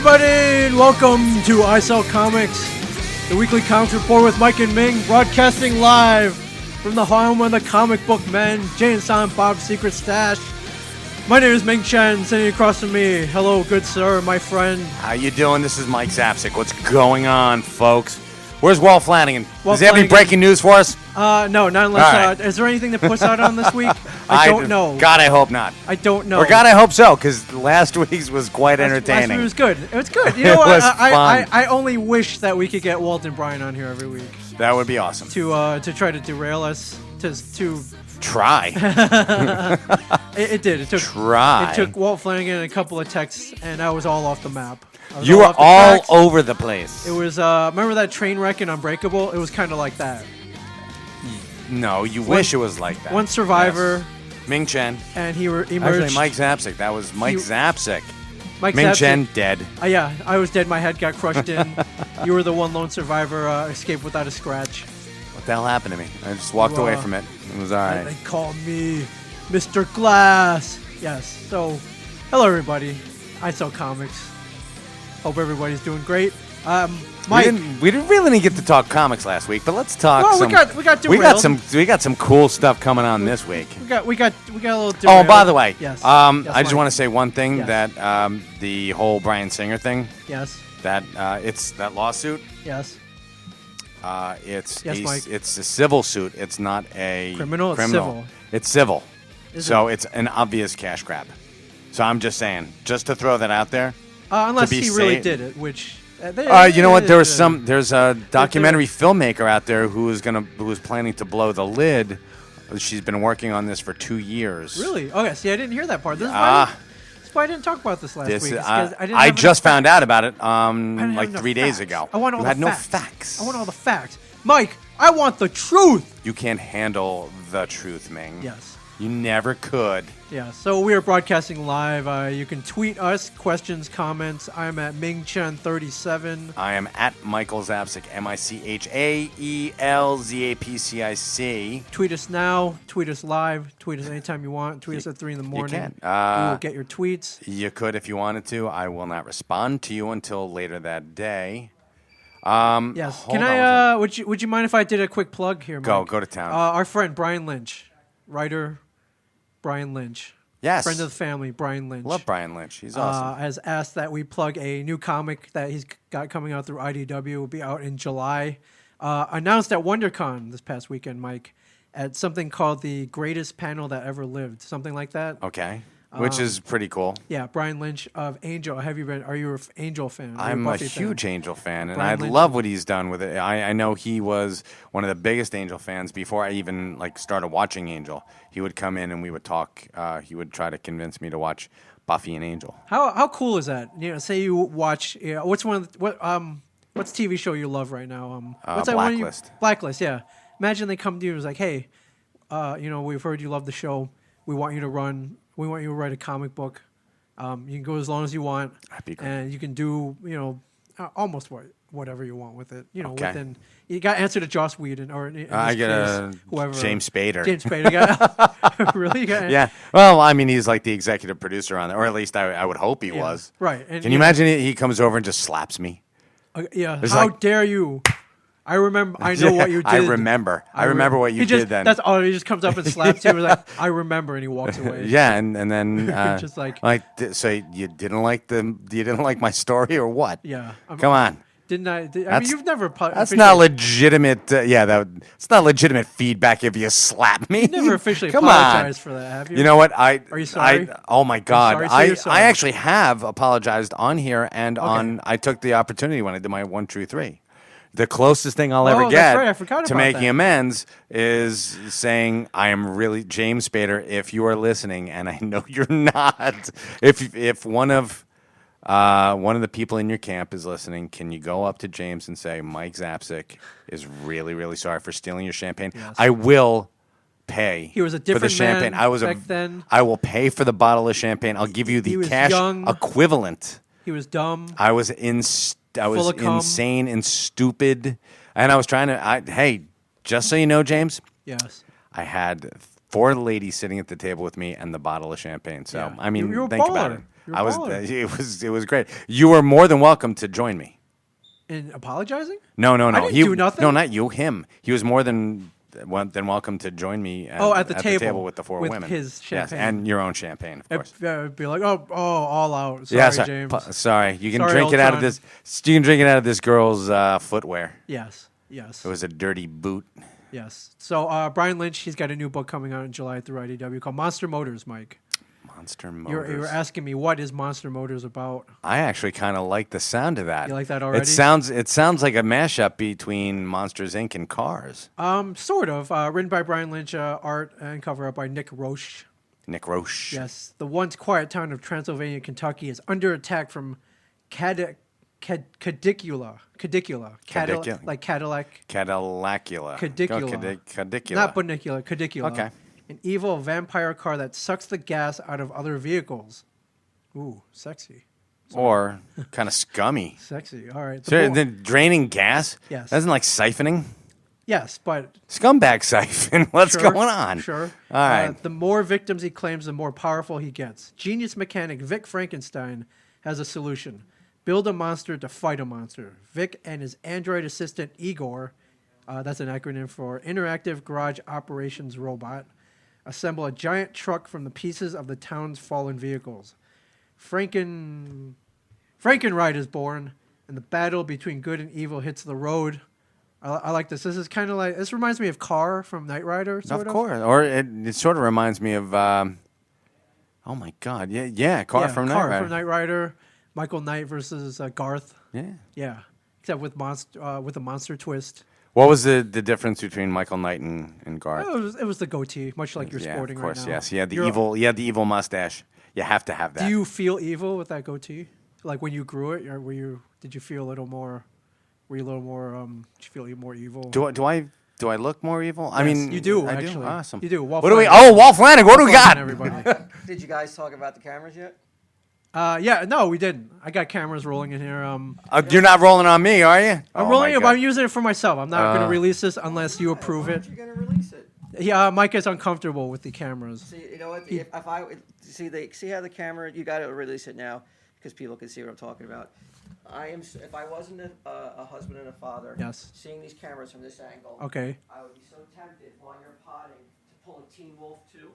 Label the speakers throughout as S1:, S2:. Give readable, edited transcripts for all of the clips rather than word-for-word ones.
S1: everybody, and welcome to I Sell Comics, the weekly comics report with Mike and Ming, broadcasting live from the home of the comic book men, Jay and Silent Bob's Secret Stash. My name is Ming Chen, sitting across from me. Hello, good sir, my friend.
S2: How you doing? This is Mike Zapsik. What's going on, folks? Where's Walt Flanagan? Does he have any breaking news for us?
S1: No, not unless. Right. Is there anything to push out on this week? I don't know.
S2: God, I hope not.
S1: I don't know.
S2: Or God, I hope so, because last week's was quite entertaining.
S1: Last week was good. It was good. You know what? I only wish that we could get Walt and Brian on here every week.
S2: That would be awesome.
S1: To try to derail us. To
S2: try.
S1: It did. It took Walt Flanagan and a couple of texts, and I was all off the map.
S2: You were all over the place.
S1: It was, remember that train wreck in Unbreakable? It was kind of like that.
S2: No, you wish it was like that.
S1: One survivor.
S2: Yes. Ming Chen.
S1: And he emerged.
S2: Actually, Mike Zapsik. That was Mike Zapsik.
S1: Ming
S2: Zapsik. Chen, dead.
S1: Yeah, I was dead. My head got crushed in. You were the one lone survivor, escaped without a scratch.
S2: What the hell happened to me? I just walked away from it. It was all right.
S1: They called me Mr. Glass. Yes. So, hello, everybody. I Sell Comics. Hope everybody's doing great. Mike,
S2: we didn't really get to talk comics last week, but let's talk.
S1: Well, we
S2: got some cool stuff coming on this week.
S1: We got a little. Derailed.
S2: Oh, by the way,
S1: yes.
S2: I just want to say one thing,
S1: yes.
S2: that the whole Bryan Singer thing.
S1: Yes.
S2: That it's that lawsuit.
S1: Yes.
S2: It's
S1: Mike.
S2: It's a civil suit. It's not a
S1: criminal. It's civil.
S2: It's civil. It's an obvious cash grab. So I'm just saying, just to throw that out there.
S1: Unless he really did it, which
S2: you know what? There's a documentary filmmaker out there who was planning to blow the lid. She's been working on this for 2 years.
S1: Really? Okay. See, I didn't hear that part. That's why I didn't talk about this last week.
S2: I just found out about it like 3 days ago.
S1: I want all
S2: the
S1: facts.
S2: No facts.
S1: I want all the facts. Mike, I want the truth.
S2: You can't handle the truth, Ming.
S1: Yes.
S2: You never could.
S1: Yeah, so we are broadcasting live. You can tweet us, questions, comments. I'm at MingChen37.
S2: I am at Michael Zapsik, MichaelZapcic.
S1: Tweet us now, tweet us live, tweet us anytime you want. Tweet us at 3 in the morning.
S2: You can.
S1: We will get your tweets.
S2: You could if you wanted to. I will not respond to you until later that day.
S1: Yes. Can I? Would you mind if I did a quick plug here, Mike?
S2: Go to town.
S1: Our friend Brian Lynch, writer Brian Lynch.
S2: Yes.
S1: Friend of the family, Brian Lynch.
S2: Love Brian Lynch. He's awesome.
S1: Has asked that we plug a new comic that he's got coming out through IDW. Will be out in July. Announced at WonderCon this past weekend, Mike, at something called the Greatest Panel That Ever Lived. Something like that.
S2: Okay. Which is pretty cool.
S1: Yeah, Brian Lynch of Angel. Are you an Angel fan?
S2: I'm a huge Angel fan, and I love what he's done with it. I know he was one of the biggest Angel fans before I even
S1: Mm-hmm.
S2: started watching Angel. He would come in and we would talk. He would try to convince me to watch Buffy and Angel.
S1: How cool is that? You know, say you watch. What's what's TV show you love right now? What's
S2: Blacklist.
S1: Blacklist. Yeah. Imagine they come to you and it's like, hey, we've heard you love the show. We want you to write a comic book. You can go as long as you want.
S2: That'd be great.
S1: And you can do, almost whatever you want with it.
S2: Okay.
S1: Within, you got to answer to Joss Whedon or
S2: I get
S1: whoever.
S2: James Spader.
S1: James Spader. Really?
S2: Yeah. Well, I mean, he's like the executive producer on it, or at least I would hope he was.
S1: Right. And,
S2: Can you imagine he comes over and just slaps me?
S1: Yeah. How dare you? I remember. I know what you did.
S2: I remember what you did then.
S1: That's all. He just comes up and slaps you. He's like, I remember, and he walks away.
S2: Yeah, and then
S1: just like
S2: so you didn't like my story or what?
S1: Yeah.
S2: Come on.
S1: Didn't I? I mean, you've never.
S2: That's not legitimate. It's not legitimate feedback if you slap me.
S1: You never officially
S2: Come
S1: apologized
S2: on.
S1: for that, have you?
S2: You know what?
S1: Are you sorry?
S2: Oh my God!
S1: Sorry.
S2: I actually have apologized on here and
S1: Okay.
S2: I took the opportunity when I did my 1, 2, 3. The closest thing I'll ever
S1: that's
S2: get
S1: right. I forgot
S2: to
S1: about
S2: making
S1: that.
S2: amends is saying I am really James Spader. If you are listening, and I know you're not, if one of the people in your camp is listening, can you go up to James and say Mike Zapsik is really, really sorry for stealing your champagne?
S1: Yes.
S2: I will pay.
S1: He was a
S2: for the
S1: different
S2: champagne.
S1: man back then.
S2: I will pay for the bottle of champagne. I'll give you the cash equivalent.
S1: He was dumb.
S2: I was
S1: Full of cum.
S2: insane and stupid, and I was trying to. Hey, just so you know, James.
S1: Yes.
S2: I had 4 ladies sitting at the table with me and the bottle of champagne. So
S1: Yeah.
S2: I mean,
S1: you're a
S2: think
S1: baller.
S2: about it.
S1: You're
S2: I was.
S1: baller.
S2: It was great. You were more than welcome to join me.
S1: In apologizing?
S2: No.
S1: I didn't do nothing.
S2: No, not you. Him. He was more than welcome to join me.
S1: At the table
S2: with the four
S1: with
S2: women.
S1: his champagne.
S2: Yes, and your own champagne, of course.
S1: It'd be like, all out. Sorry, James.
S2: Sorry. You can
S1: Sorry,
S2: drink it out of
S1: Ultron.
S2: this. You can drink it out of this girl's footwear.
S1: Yes.
S2: It was a dirty boot.
S1: Yes. So Brian Lynch, he's got a new book coming out in July through IDW called Monster Motors, Mike.
S2: Monster Motors.
S1: You were asking me what is Monster Motors about.
S2: I actually kind of like the sound of that.
S1: You like that already?
S2: It sounds like a mashup between Monsters Inc. and Cars.
S1: Sort of. Written by Brian Lynch, art and cover up by Nick Roche.
S2: Nick Roche.
S1: Yes. The once quiet town of Transylvania, Kentucky is under attack from Cadicula. Like Cadillac.
S2: Cadillacula.
S1: Cadicula.
S2: Cadicula.
S1: Not Bunicula, Cadicula.
S2: Okay.
S1: An evil vampire car that sucks the gas out of other vehicles. Ooh, sexy.
S2: Or kind of scummy.
S1: Sexy. All right.
S2: So then draining gas?
S1: Yes.
S2: That's like siphoning?
S1: Yes, but...
S2: Scumbag siphon. What's
S1: Sure,
S2: going on?
S1: Sure.
S2: All right.
S1: The more victims he claims, the more powerful he gets. Genius mechanic Vic Frankenstein has a solution. Build a monster to fight a monster. Vic and his android assistant Igor, that's an acronym for Interactive Garage Operations Robot, assemble a giant truck from the pieces of the town's fallen vehicles. Frankenride is born, and the battle between good and evil hits the road. I like this. This is kind of like, this reminds me of Car from Knight Rider, sort of.
S2: Of course. Or it sort of reminds me of, oh my God. Yeah, Car from Knight Rider.
S1: Car from Knight Rider. Michael Knight versus Garth.
S2: Yeah.
S1: Yeah. Except with a monster twist.
S2: What was the difference between Michael Knight and Garth?
S1: It was the goatee, much like you're sporting right now.
S2: Of course, yes. He had the evil mustache. You have to have that.
S1: Do you feel evil with that goatee? Like when you grew it, or did you feel a little more? Were you a little more? Did you feel more evil?
S2: Do I look more evil?
S1: Yes,
S2: I mean,
S1: you do.
S2: I
S1: Actually,
S2: do. Awesome.
S1: You do. Walt
S2: What do we?
S1: Flanagan.
S2: Oh, Walt Flanagan. What do we got?
S1: Everybody.
S3: Did you guys talk about the cameras yet?
S1: Yeah. No, we didn't. I got cameras rolling in here.
S2: You're not rolling on me, are you?
S1: I'm rolling it, but I'm using it for myself. I'm not going to release this unless you approve it.
S3: You're gonna release it.
S1: Yeah, Mike is uncomfortable with the cameras.
S3: See, you know what? If I see how the camera, you got to release it now because people can see what I'm talking about. If I wasn't a husband and a father,
S1: Yes.
S3: seeing these cameras from this angle,
S1: Okay.
S3: I would be so tempted while you're potting to pull a Teen Wolf 2.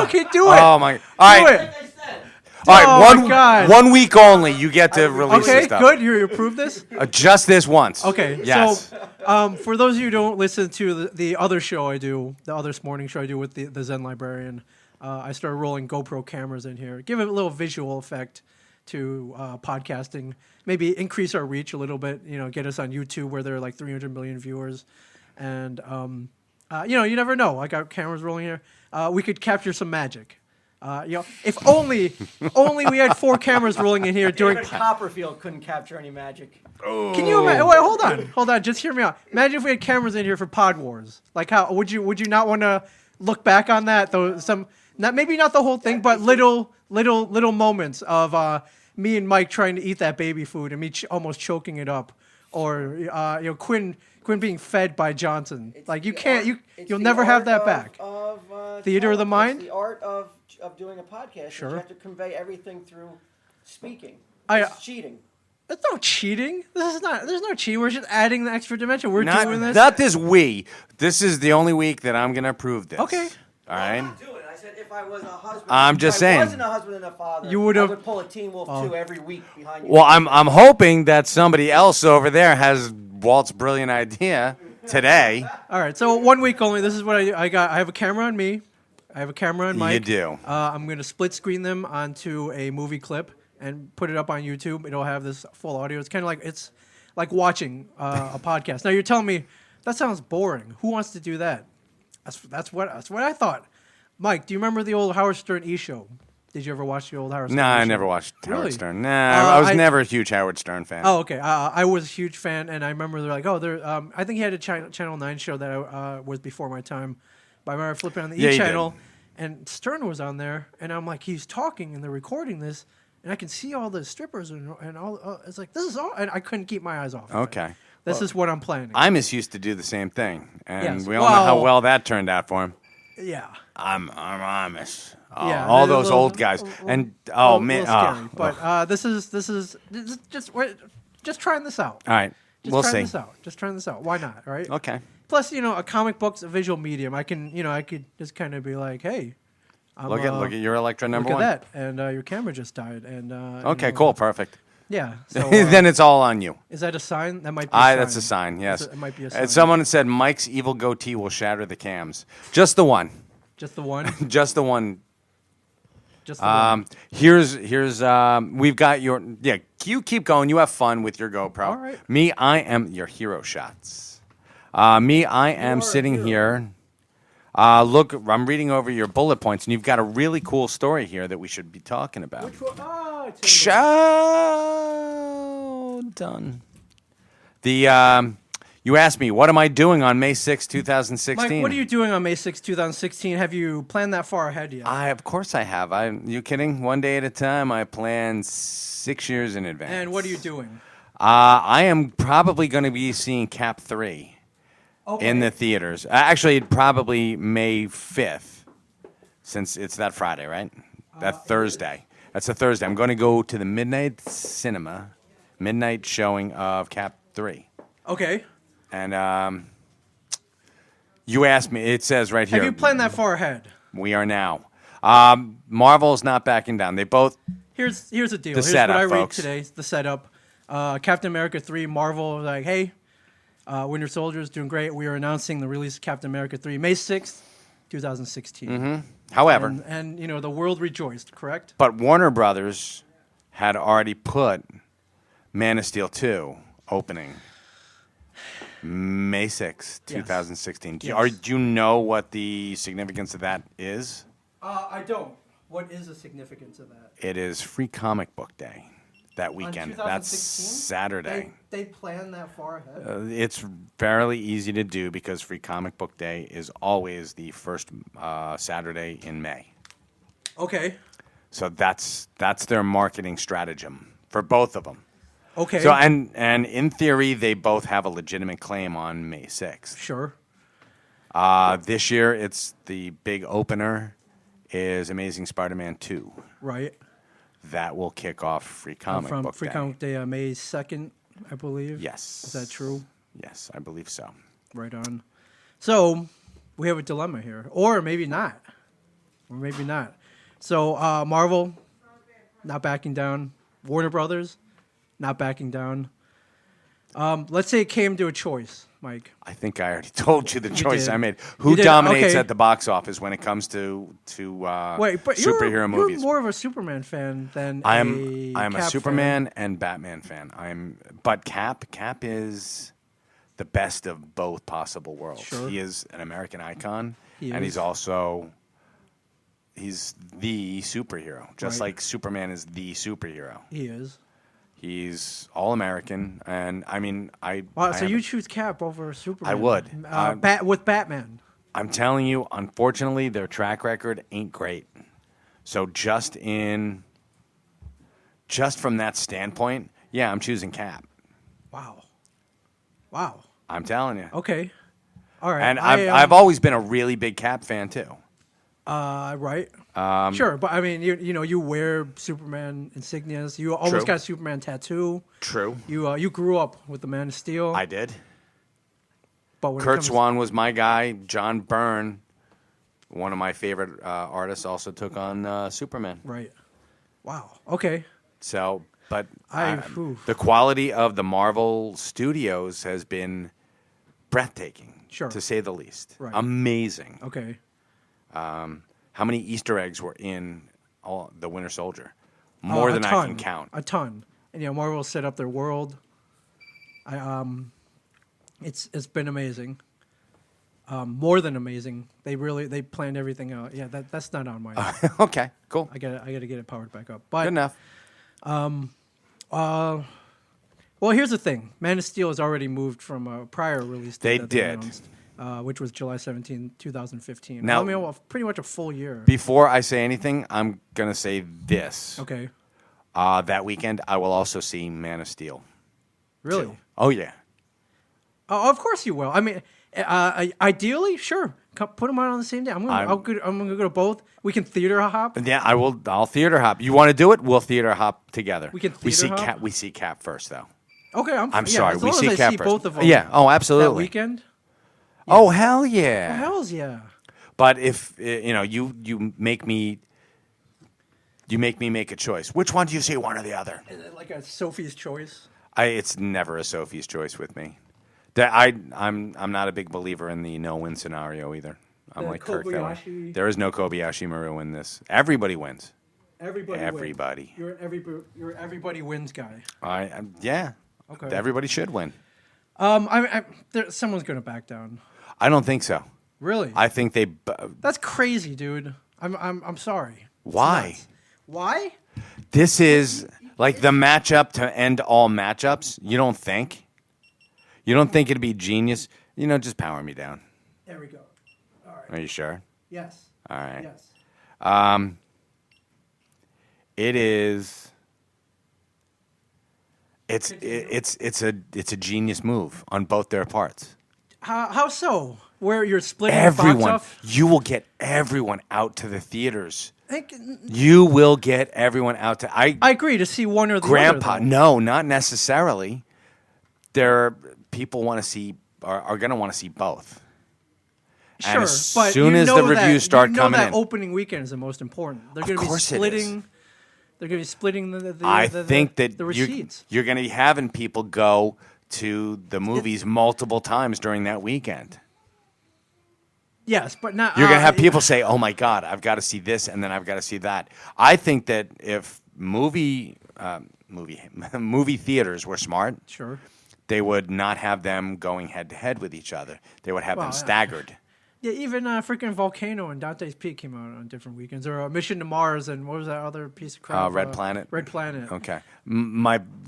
S1: Okay, do it.
S2: Oh my! All
S1: Do
S2: right,
S1: it.
S3: Like I said,
S2: all right.
S1: Oh my God.
S2: 1 week only. You get to release this
S1: Okay,
S2: stuff.
S1: good. You approve this?
S2: Just this once.
S1: Okay.
S2: Yes.
S1: So, for those of you who don't listen to the other show I do, the other morning show I do with the Zen Librarian, I started rolling GoPro cameras in here. Give it a little visual effect to podcasting. Maybe increase our reach a little bit. Get us on YouTube where there are like 300 million viewers, and you never know. I got cameras rolling here. We could capture some magic. If only we had 4 cameras rolling in here during.
S3: David Copperfield couldn't capture any magic.
S1: Can you imagine? Wait, hold on. Just hear me out. Imagine if we had cameras in here for Pod Wars. Like, how would you not want to look back on that? Though maybe not the whole thing, but little moments of me and Mike trying to eat that baby food and me almost choking it up, or Quinn being fed by Johnson. Like you'll never have that back. Theater of the mind.
S3: It's the art of doing a podcast.
S1: Sure.
S3: You have to convey everything through speaking.
S1: I-
S3: It's cheating.
S1: That's no cheating. There's no cheating. We're just adding the extra dimension. We're doing this.
S2: Not this week. This is the only week that I'm gonna approve this.
S1: Okay.
S2: All right.
S3: I'm not doing it. I said if I was a husband.
S2: I'm just
S3: if I
S2: saying.
S3: wasn't a husband and a father.
S1: You would've-
S3: I would pull a Teen Wolf 2 every week behind you.
S2: Well, I'm hoping that somebody else over there has Walt's brilliant idea today.
S1: All right. So 1 week only. This is what I got. I have a camera on me. I have a camera on Mike.
S2: You do.
S1: I'm going to split screen them onto a movie clip and put it up on YouTube. It'll have this full audio. It's like watching a podcast. Now you're telling me that sounds boring. Who wants to do that? That's what I thought. Mike, do you remember the old Howard Stern E-show? Did you ever watch the old Howard Stern?
S2: Nah, I
S1: E!
S2: never watched
S1: Really?
S2: Howard Stern. Nah, I was never a huge Howard Stern fan.
S1: Oh, okay. I was a huge fan, and I remember they're like, I think he had a Channel 9 show that was before my time. But I remember flipping on the
S2: Yeah,
S1: E
S2: he
S1: channel, and Stern was on there, and I'm like, he's talking, and they're recording this, and I can see all the strippers and all. It's like, this is all, and I couldn't keep my eyes off of it.
S2: Okay.
S1: This is what I'm planning.
S2: Imus used to do the same thing, and
S1: Yes.
S2: we all know how
S1: Well-
S2: well that turned out for him.
S1: Yeah.
S2: I'm Imus.
S1: Yeah,
S2: all
S1: they're a
S2: those
S1: little-
S2: old guys. And
S1: a
S2: man,
S1: little scary. But this is just trying this out.
S2: all right,
S1: Just
S2: we'll
S1: trying
S2: see.
S1: this out. Just trying this out. Why not? Right.
S2: Okay.
S1: Plus, a comic book's a visual medium. I could just kind of be like, hey,
S2: Look at your Electra number
S1: look
S2: one.
S1: at that, and your camera just died, and
S2: Okay, cool, perfect.
S1: Yeah. So
S2: Then it's all on you.
S1: is that a sign? That might be. A sign.
S2: That's a sign. Yes,
S1: It might be a sign.
S2: And someone said Mike's evil goatee will shatter the cams. Just the one.
S1: Just the one.
S2: Just the one.
S1: Just the one.
S2: Here's we've got your you keep going. You have fun with your GoPro.
S1: All right.
S2: Me, I am your hero shots. Me, I am
S1: are a
S2: sitting
S1: hero.
S2: here. Look, I'm reading over your bullet points, and you've got a really cool story here that we should be talking about.
S1: Which one?
S2: Show done. You asked me, what am I doing on May 6, 2016?
S1: Mike, what are you doing on May 6, 2016? Have you planned that far ahead yet?
S2: Of course I have. You kidding? One day at a time. I plan 6 years in advance.
S1: And what are you doing?
S2: I am probably going to be seeing Cap 3 in the theaters. Actually, probably May 5th, since it's that Friday, right? That Thursday. That's a Thursday. I'm going to go to the midnight showing of Cap 3.
S1: Okay.
S2: And you asked me, it says right here.
S1: Have you planned that far ahead?
S2: We are now. Marvel's not backing down. They both.
S1: Here's the deal.
S2: The
S1: Here's
S2: setup,
S1: what I read
S2: folks.
S1: today. The setup. Captain America 3, Marvel was like, hey, Winter Soldier is doing great. We are announcing the release of Captain America 3 May 6th, 2016.
S2: Mm-hmm. However.
S1: And the world rejoiced, correct?
S2: But Warner Brothers had already put Man of Steel 2 opening May 6, 2016.
S1: Yes.
S2: Do you know what the significance of that is?
S1: I don't. What is the significance of that?
S2: It is Free Comic Book Day that weekend. That's
S1: 2016?
S2: Saturday.
S1: They planned that far ahead?
S2: It's fairly easy to do because Free Comic Book Day is always the first Saturday in May.
S1: Okay.
S2: So that's their marketing stratagem for both of them.
S1: Okay.
S2: So and in theory, they both have a legitimate claim on May 6th.
S1: Sure.
S2: This year, it's the big opener is Amazing Spider-Man 2.
S1: Right.
S2: That will kick off Free Comic
S1: From
S2: Book
S1: Free
S2: Day.
S1: Comic Day, May 2nd, I believe.
S2: Yes.
S1: Is that true?
S2: Yes, I believe so.
S1: Right on. So we have a dilemma here, or maybe not, or maybe not. So Marvel, not backing down. Warner Brothers, not backing down. Let's say it came to a choice, Mike.
S2: I think I already told you the choice
S1: did.
S2: I made.
S1: You
S2: Who
S1: did?
S2: dominates
S1: Okay.
S2: at the box office when it comes to
S1: Wait, but
S2: superhero movies?
S1: You're more of a Superman fan than
S2: I
S1: a
S2: am a
S1: Cap
S2: Superman
S1: fan.
S2: and Batman fan. But Cap is the best of both possible worlds.
S1: Sure.
S2: He is an American icon,
S1: He
S2: and
S1: is.
S2: he's the superhero, just
S1: Right.
S2: like Superman is the superhero.
S1: He is.
S2: He's all American, and I mean,
S1: Wow, so you choose Cap over Superman?
S2: I would.
S1: With Batman.
S2: I'm telling you, unfortunately, their track record ain't great. So just from that standpoint, yeah, I'm choosing Cap.
S1: Wow.
S2: I'm telling you.
S1: Okay. All right.
S2: And I've always been a really big Cap fan too.
S1: Right. Sure, but I mean, you wear Superman insignias. You almost
S2: True.
S1: got a Superman tattoo.
S2: True.
S1: You grew up with the Man of Steel.
S2: I did.
S1: But when it
S2: Kurt
S1: comes-
S2: Swan was my guy. John Byrne, one of my favorite artists, also took on Superman.
S1: Right. Wow. Okay.
S2: So, but
S1: Oof.
S2: the quality of the Marvel Studios has been breathtaking,
S1: Sure.
S2: to say the least.
S1: Right.
S2: Amazing.
S1: Okay.
S2: How many Easter eggs were in the Winter Soldier? More
S1: A
S2: than I
S1: ton.
S2: can count.
S1: A ton. And Marvel set up their world. It's been amazing. More than amazing. They planned everything out. Yeah, that's not on my.
S2: Okay, cool.
S1: I gotta get it powered back up. But
S2: Good enough.
S1: Well, here's the thing. Man of Steel has already moved from a prior release date.
S2: They
S1: that
S2: did.
S1: announced, which was July 17, 2015.
S2: Now-
S1: I mean, pretty much a full year.
S2: Before I say anything, I'm going to say this.
S1: Okay.
S2: That weekend, I will also see Man of Steel.
S1: Really?
S2: 2. Oh, yeah.
S1: Oh, of course you will. I mean, Ideally, sure. Put them on the same day. I'm gonna go to both. We can theater hop.
S2: Yeah, I will. I'll theater hop. You want to do it? We'll theater hop together.
S1: We can
S2: We see
S1: theater hop?
S2: Cap. We see Cap first, though.
S1: Okay,
S2: I'm sorry.
S1: As
S2: We
S1: long
S2: see
S1: as I
S2: Cap
S1: see
S2: first.
S1: both of them.
S2: Yeah. Oh,
S1: That
S2: absolutely.
S1: weekend.
S2: Oh, hell yeah.
S1: Oh, hell's yeah.
S2: But if you make me make a choice. Which one do you see? One or the other?
S1: Is it like a Sophie's choice?
S2: It's never a Sophie's choice with me. I'm not a big believer in the no-win scenario either. I'm
S1: The
S2: like Kirk that way.
S1: Kobayashi-
S2: There is no Kobayashi Maru in this. Everybody wins.
S1: Everybody. Wins. You're an everybody wins guy.
S2: Yeah.
S1: Okay.
S2: Everybody should win.
S1: Someone's gonna back down.
S2: I don't think so.
S1: Really?
S2: I think they.
S1: That's crazy, dude. I'm sorry. It's
S2: Why?
S1: nuts. Why?
S2: This is like the matchup to end all matchups. You don't think? You don't think it'd be genius? Just power me down.
S1: There we go. All right.
S2: Are you sure?
S1: Yes.
S2: All right.
S1: Yes.
S2: It is. It's a genius move on both their parts.
S1: How so? Where you're splitting the box
S2: Everyone,
S1: off?
S2: you will get everyone out to the theaters.
S1: I
S2: You will get everyone out to. I
S1: agree to see one or the
S2: Grandpa,
S1: other. though.
S2: no, not necessarily. People want to see are going to want to see both.
S1: Sure,
S2: And as
S1: but
S2: soon as the reviews start coming
S1: that
S2: in,
S1: opening weekend is the most important. They're
S2: Of
S1: going to be
S2: course it is.
S1: splitting. They're going to be splitting
S2: I
S1: the
S2: think that
S1: the receipts.
S2: you're going to be having people go to the movies multiple times during that weekend.
S1: Yes, but not.
S2: You're going to have people say, "Oh my God, I've got to see this, and then I've got to see that." I think that if movie theaters were smart,
S1: Sure.
S2: they would not have them going head to head with each other. They would have
S1: Well,
S2: them
S1: yeah.
S2: staggered.
S1: Yeah, even freaking Volcano and Dante's Peak came out on different weekends, or Mission to Mars, and what was that other piece of crap?
S2: Red Planet.
S1: Red Planet.
S2: Okay,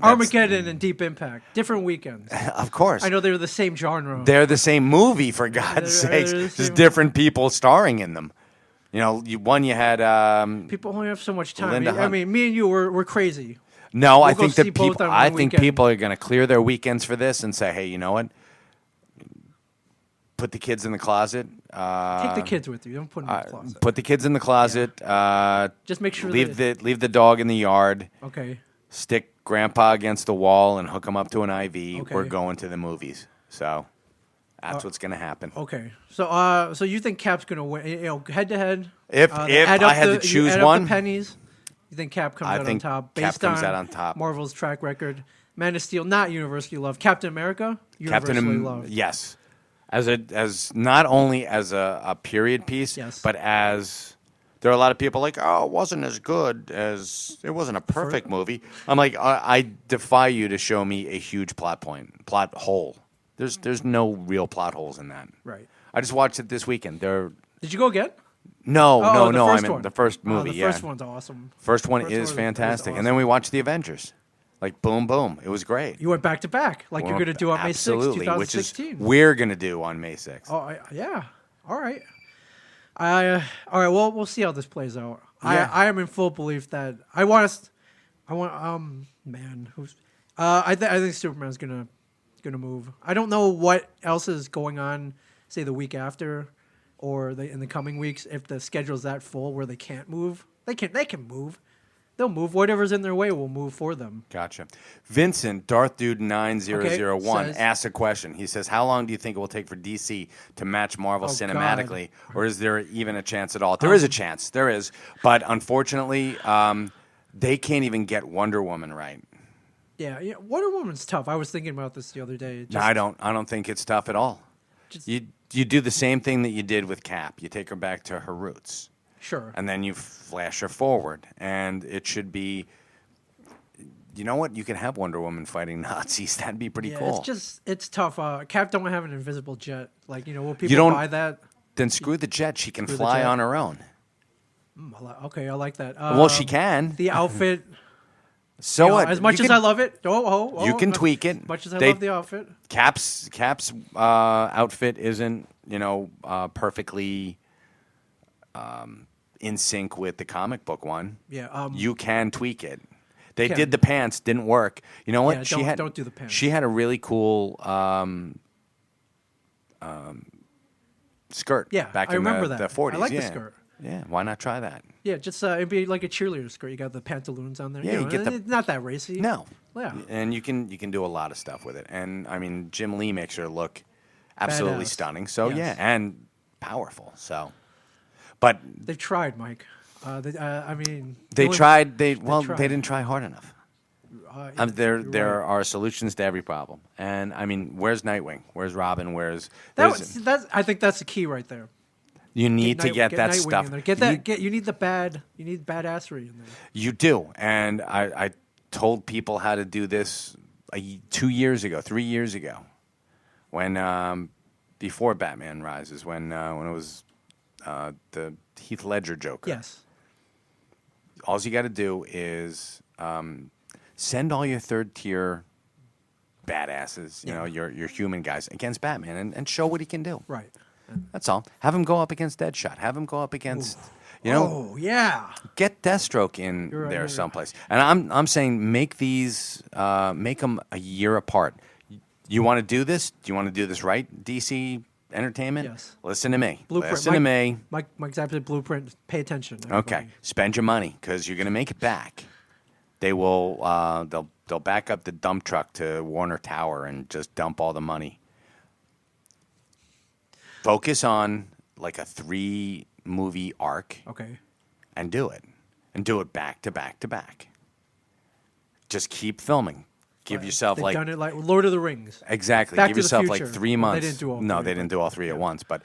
S1: Armageddon and Deep Impact, different weekends.
S2: Of course,
S1: I know they were the same genre.
S2: they're the same movie for God's
S1: They're
S2: sakes.
S1: the
S2: Just
S1: same-
S2: different people starring in them. You had
S1: People only have so much time.
S2: Linda
S1: I
S2: Hunt.
S1: mean, me and you were crazy.
S2: No, I
S1: We'll go
S2: think
S1: see
S2: that
S1: both
S2: people.
S1: on
S2: I
S1: one
S2: think
S1: weekend.
S2: people are going to clear their weekends for this and say, "Hey, you know what? Put the kids in the closet.
S1: Take the kids with you. Don't put them in the closet.
S2: Put the kids in the closet.
S1: Just make sure
S2: leave the dog in the yard.
S1: Okay.
S2: Stick Grandpa against the wall and hook him up to an IV.
S1: Okay.
S2: We're going to the movies. So that's what's going to happen.
S1: Okay. So you think Cap's gonna win? Head to head.
S2: If I had to choose one,
S1: the pennies. You think Cap comes
S2: I
S1: out on
S2: think
S1: top
S2: Cap
S1: based
S2: comes
S1: on
S2: out on top.
S1: Marvel's track record? Man of Steel, not universally loved. Captain America, universally loved.
S2: Yes, as not only as a period piece,
S1: Yes.
S2: but as there are a lot of people like, oh, it wasn't as good as it wasn't a perfect movie. I'm like, I defy you to show me a huge plot hole. There's no real plot holes in that.
S1: Right.
S2: I just watched it this weekend.
S1: Did you go again?
S2: No.
S1: The
S2: I
S1: first
S2: mean
S1: one.
S2: the first movie.
S1: The
S2: yeah,
S1: first one's awesome.
S2: First one
S1: First
S2: is
S1: one
S2: fantastic,
S1: awesome.
S2: and then we watched the Avengers. Like boom, boom. It was great.
S1: You went back to back, like you're going to do on May 6th,
S2: Absolutely, which is
S1: 2016.
S2: we're going to do on May 6th.
S1: Oh, yeah. All right. All right. Well, we'll see how this plays out.
S2: Yeah.
S1: I am in full belief that I think Superman's gonna move. I don't know what else is going on, say the week after, or in the coming weeks. If the schedule's that full where they can't move, they can move. They'll move. Whatever's in their way will move for them.
S2: Gotcha. Vincent, Darth Dude 9001
S1: says-
S2: asks a question. He says, how long do you think it will take for DC to match Marvel cinematically? Or is there even a chance at all? There is a chance. There is. But unfortunately, they can't even get Wonder Woman right.
S1: Yeah. Wonder Woman's tough. I was thinking about this the other day.
S2: No, I don't think it's tough at all. You do the same thing that you did with Cap. You take her back to her roots.
S1: Sure.
S2: And then you flash her forward. And it should be, you know what? You can have Wonder Woman fighting Nazis. That'd be pretty cool.
S1: It's tough. Cap don't have an invisible jet. Like, will people
S2: don't-
S1: buy that?
S2: Then screw the jet. She can
S1: Screw the
S2: fly
S1: jet.
S2: on her own.
S1: Okay, I like that.
S2: Well, she can.
S1: The outfit.
S2: So what?
S1: As much
S2: You
S1: as
S2: can-
S1: I love it,
S2: you can tweak it.
S1: As much as I
S2: They-
S1: love the outfit.
S2: Cap's outfit isn't perfectly in sync with the comic book one.
S1: Yeah.
S2: You can tweak it. They
S1: Can.
S2: did the pants, didn't work. You know what?
S1: Yeah, don't do the pants.
S2: She had a really cool skirt.
S1: Yeah,
S2: back
S1: I
S2: in
S1: remember
S2: the
S1: that.
S2: 40s.
S1: I like the
S2: yeah.
S1: skirt.
S2: Yeah, why not try that?
S1: Yeah, just it'd be like a cheerleader skirt. You got the pantaloons on there.
S2: Yeah, you get the-
S1: it's not that racy.
S2: No.
S1: Yeah.
S2: And you can do a lot of stuff with it. And I mean, Jim Lee makes her look absolutely
S1: Badass.
S2: stunning. So
S1: Yes.
S2: yeah, and powerful. So, but
S1: They've tried, Mike. I mean,
S2: they
S1: only-
S2: tried. They
S1: tried.
S2: didn't try hard enough. There
S1: you're right.
S2: are solutions to every problem. And I mean, where's Nightwing? Where's Robin? Where's
S1: That's I think that's the key right there.
S2: you need to get that
S1: Nightwing
S2: stuff.
S1: in there. Get that. You need you need badassery in there.
S2: You do, and I told people how to do this 2 years ago, 3 years ago, when before Batman Rises, when it was the Heath Ledger Joker.
S1: Yes.
S2: All you got to do is send all your third tier badasses, you know, your human guys against Batman, and show what he can do.
S1: Right.
S2: That's all. Have him go up against Deadshot. Have him go up against, you know.
S1: Oh yeah.
S2: Get Deathstroke in
S1: You're right,
S2: there
S1: you're
S2: someplace. And I'm saying make these make them a year apart. You want to do this? Do you want to do this right, DC Entertainment?
S1: Yes.
S2: Listen to me.
S1: Blueprint.
S2: Listen to me.
S1: Mike's after the blueprint. Pay attention.
S2: Okay.
S1: everybody.
S2: Spend your money because you're going to make it back. They will. They'll back up the dump truck to Warner Tower and just dump all the money. Focus on like a 3-movie arc.
S1: Okay.
S2: And do it. And do it back to back to back. Just keep filming. Give yourself
S1: They've
S2: like
S1: done it like Lord of the Rings.
S2: exactly.
S1: Back
S2: Give
S1: to the
S2: yourself like
S1: Future.
S2: 3
S1: Well,
S2: months.
S1: they didn't do all
S2: no,
S1: three,
S2: they didn't
S1: but-
S2: do all three at once. But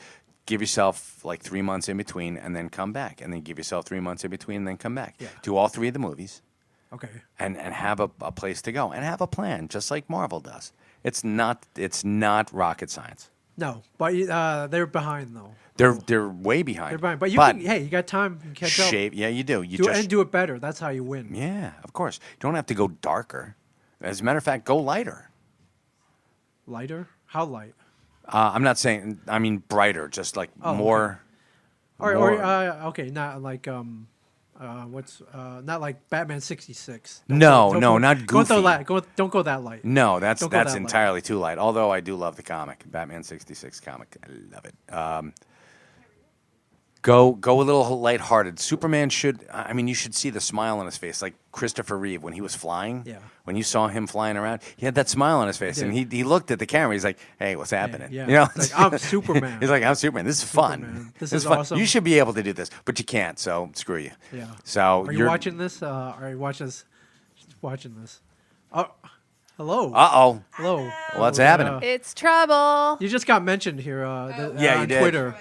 S2: give yourself like 3 months in between, and then come back, and then give yourself 3 months in between, and then come back.
S1: Yeah.
S2: Do all 3 of the movies,
S1: Okay.
S2: and have a place to go, and have a plan, just like Marvel does. It's not rocket science.
S1: No, but they're behind though.
S2: They're way behind.
S1: They're behind. But you got time. You can catch up.
S2: shape. Yeah, you do. You
S1: Do
S2: just
S1: and do it better. That's how you win.
S2: Yeah, of course. You don't have to go darker. As a matter of fact, go lighter.
S1: Lighter? How light?
S2: I'm not saying. I mean brighter. Just like
S1: Oh,
S2: more.
S1: Or
S2: more-
S1: okay, not like not like Batman 66.
S2: No,
S1: Don't
S2: no,
S1: go-
S2: not
S1: Don't
S2: goofy.
S1: don't go that light.
S2: No, that's
S1: Don't go that light.
S2: entirely too light. Although I do love the comic, Batman '66 comic. I love it. Go a little lighthearted. Superman should. I mean, you should see the smile on his face, like Christopher Reeve when he was flying.
S1: Yeah.
S2: When you saw him flying around, he had that smile on his face, and
S1: did.
S2: he looked at the camera. He's like, "Hey, what's happening?"
S1: yeah.
S2: You know,
S1: It's like, I'm Superman.
S2: He's like, "I'm Superman. This is fun.
S1: Superman. This
S2: is
S1: is
S2: fun.
S1: awesome."
S2: You should be able to do this, but you can't. So screw you."
S1: Yeah.
S2: So
S1: Are you watching this? Are you watching this? Oh, hello.
S2: Uh-oh.
S1: Hello.
S2: What's
S1: Oh,
S2: happening?
S1: yeah.
S4: It's trouble.
S1: You just got mentioned here.
S2: Yeah, you
S1: on
S2: did.
S1: Twitter.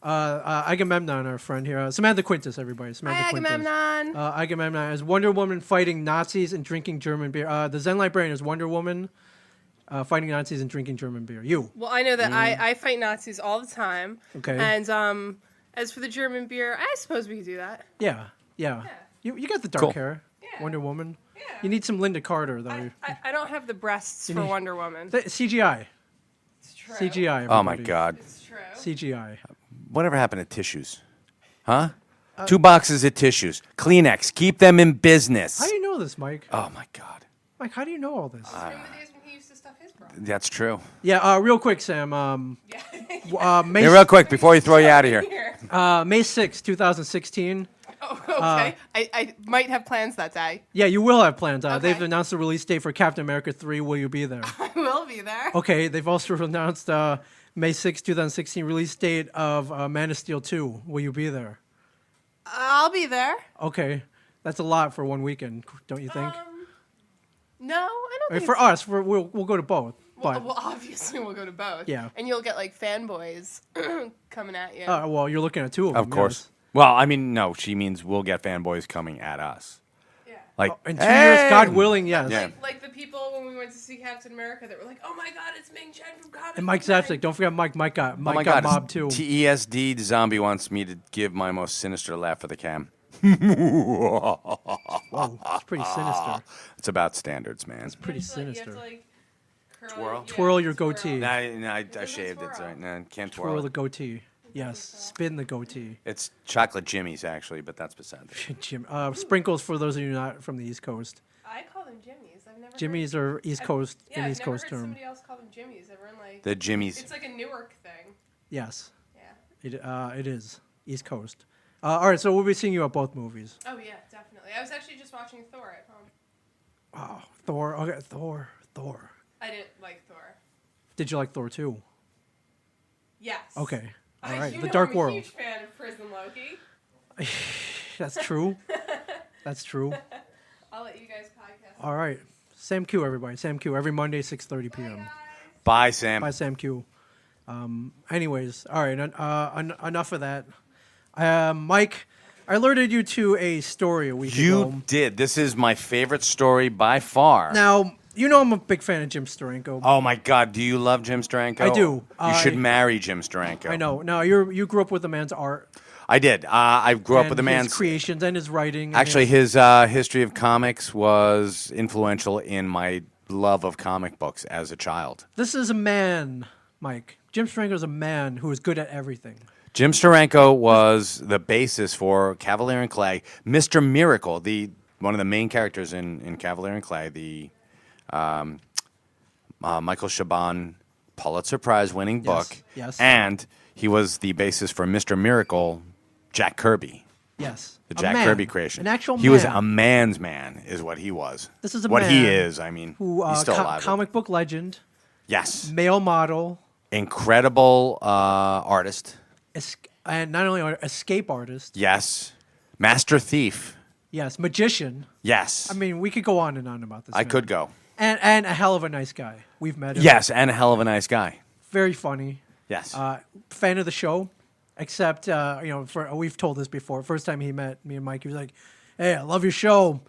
S1: Agamemnon, our friend here. Samantha Quintus, everybody. Samantha
S4: Hi,
S1: Quintus.
S4: Agamemnon.
S1: Agamemnon is Wonder Woman fighting Nazis and drinking German beer. The Zen Librarian is Wonder Woman fighting Nazis and drinking German beer. You.
S4: Well, I know that I fight Nazis all the time.
S1: Okay.
S4: And as for the German beer, I suppose we could do that.
S1: Yeah. You got the dark
S2: Cool.
S1: hair.
S4: Yeah.
S1: Wonder Woman.
S4: Yeah.
S1: You need some Linda Carter, though.
S4: I don't have the breasts
S1: You
S4: for
S1: need-
S4: Wonder Woman.
S1: CGI.
S4: It's true.
S1: CGI.
S2: Oh my
S1: everybody.
S2: God.
S4: It's true.
S1: CGI.
S2: Whatever happened to tissues? Huh? 2 boxes of tissues. Kleenex. Keep them in business.
S1: How do you know this, Mike?
S2: Oh my God.
S1: Mike, how do you know all this?
S4: Remember the days when he used to stuff his bra?
S2: That's true.
S1: Yeah. Real quick, Sam. May
S2: Hey, real quick before you throw you out of here.
S4: Here.
S1: May 6th, 2016.
S4: Oh, okay. I might have plans that day.
S1: Yeah, you will have plans. They've
S4: Okay.
S1: announced the release date for Captain America 3. Will you be there?
S4: I will be there.
S1: Okay, they've also announced May 6, 2016 release date of Man of Steel 2. Will you be there?
S4: I'll be there.
S1: Okay, that's a lot for one weekend, don't you think?
S4: No, I don't
S1: I mean,
S4: think
S1: for
S4: it's-
S1: us, we'll go to both. But
S4: Well, obviously we'll go to both.
S1: Yeah.
S4: And you'll get like fanboys coming at you.
S1: well, you're looking at two of them.
S2: Of course. Well, I mean, no, she means we'll get fanboys coming at us.
S4: Yeah.
S2: Like,
S1: Yes. In 2 years, God willing, yes.
S2: Yeah.
S4: Like the people when we went to see Captain America that were like, "Oh my God, it's Ming Chen from Comic."
S1: And Mike
S4: Book Man."
S1: Zapsik, don't forget Mike. Mike got
S2: oh my
S1: got
S2: God,
S1: mobbed too.
S2: TESD zombie wants me to give my most sinister laugh for the cam.
S1: Whoa, it's pretty sinister.
S2: It's about standards, man.
S1: Pretty
S4: You have to, like,
S1: sinister.
S4: curl
S2: Twirl?
S4: yeah,
S1: Twirl your
S4: twirl.
S1: goatee.
S2: No, I
S4: Doesn't
S2: shaved it.
S4: twirl.
S2: Right now, can't
S1: Twirl
S2: twirl
S1: the
S2: it.
S1: goatee. Yes, spin the goatee.
S2: It's chocolate Jimmy's actually, but that's beside it.
S1: Jim, sprinkles for those of you not from the East Coast.
S4: I call them them Jimmies. I've never.
S1: Jimmies are East Coast,
S4: Yeah,
S1: an
S4: I've
S1: East
S4: never
S1: Coast
S4: heard
S1: term.
S4: somebody else call them Jimmies. Everyone like.
S2: The Jimmies.
S4: It's like a Newark thing.
S1: Yes,
S4: Yeah.
S1: it is East Coast. All right, so we'll be seeing you at both movies.
S4: Oh yeah, definitely. I was actually just watching Thor at home.
S1: Oh, Thor. Okay, Thor.
S4: I didn't like Thor.
S1: Did you like Thor 2?
S4: Yes.
S1: Okay. All right.
S4: You
S1: The
S4: know
S1: Dark
S4: I'm a
S1: World.
S4: huge fan of Prison Loki.
S1: That's true. That's true.
S4: I'll let you guys podcast.
S1: All right. Sam Q, everybody. Sam Q, every Monday, 6:30 p.m.
S4: Guys.
S2: Bye, Sam.
S1: By Sam Q. Anyways, all right. Enough of that. Mike, I alerted you to a story a week ago.
S2: You did. This is my favorite story by far.
S1: Now, you know I'm a big fan of Jim Steranko.
S2: Oh my God! Do you love Jim Steranko?
S1: I do.
S2: You should marry Jim Steranko.
S1: I know. Now, you grew up with the man's art.
S2: I did. I grew up
S1: and
S2: with the
S1: his
S2: man's
S1: creations and his writing. and
S2: Actually, his history of comics was influential in my love of comic books as a child.
S1: This is a man, Mike. Jim Steranko is a man who is good at everything.
S2: Jim Steranko was the basis for Cavalier and Clay. Mr. Miracle, one of the main characters in Cavalier and Clay, the Michael Chabon Pulitzer Prize-winning book.
S1: Yes.
S2: And he was the basis for Mr. Miracle, Jack Kirby.
S1: Yes.
S2: The
S1: A
S2: Jack
S1: man.
S2: Kirby creation.
S1: An actual
S2: He
S1: man.
S2: was a man's man, is what he was.
S1: This is a
S2: what
S1: man
S2: he is. I mean,
S1: who
S2: he's still alive.
S1: comic book legend,
S2: Yes.
S1: male model,
S2: Incredible artist.
S1: and not only escape artist.
S2: Yes. Master thief.
S1: Yes, magician.
S2: Yes.
S1: I mean, we could go on and on about this.
S2: I
S1: man.
S2: could go.
S1: And a hell of a nice guy. We've met him.
S2: Yes, and a hell of a nice guy.
S1: Very funny.
S2: Yes.
S1: Fan of the show. Except, we've told this before. First time he met me and Mike, he was like, "Hey, I love your show.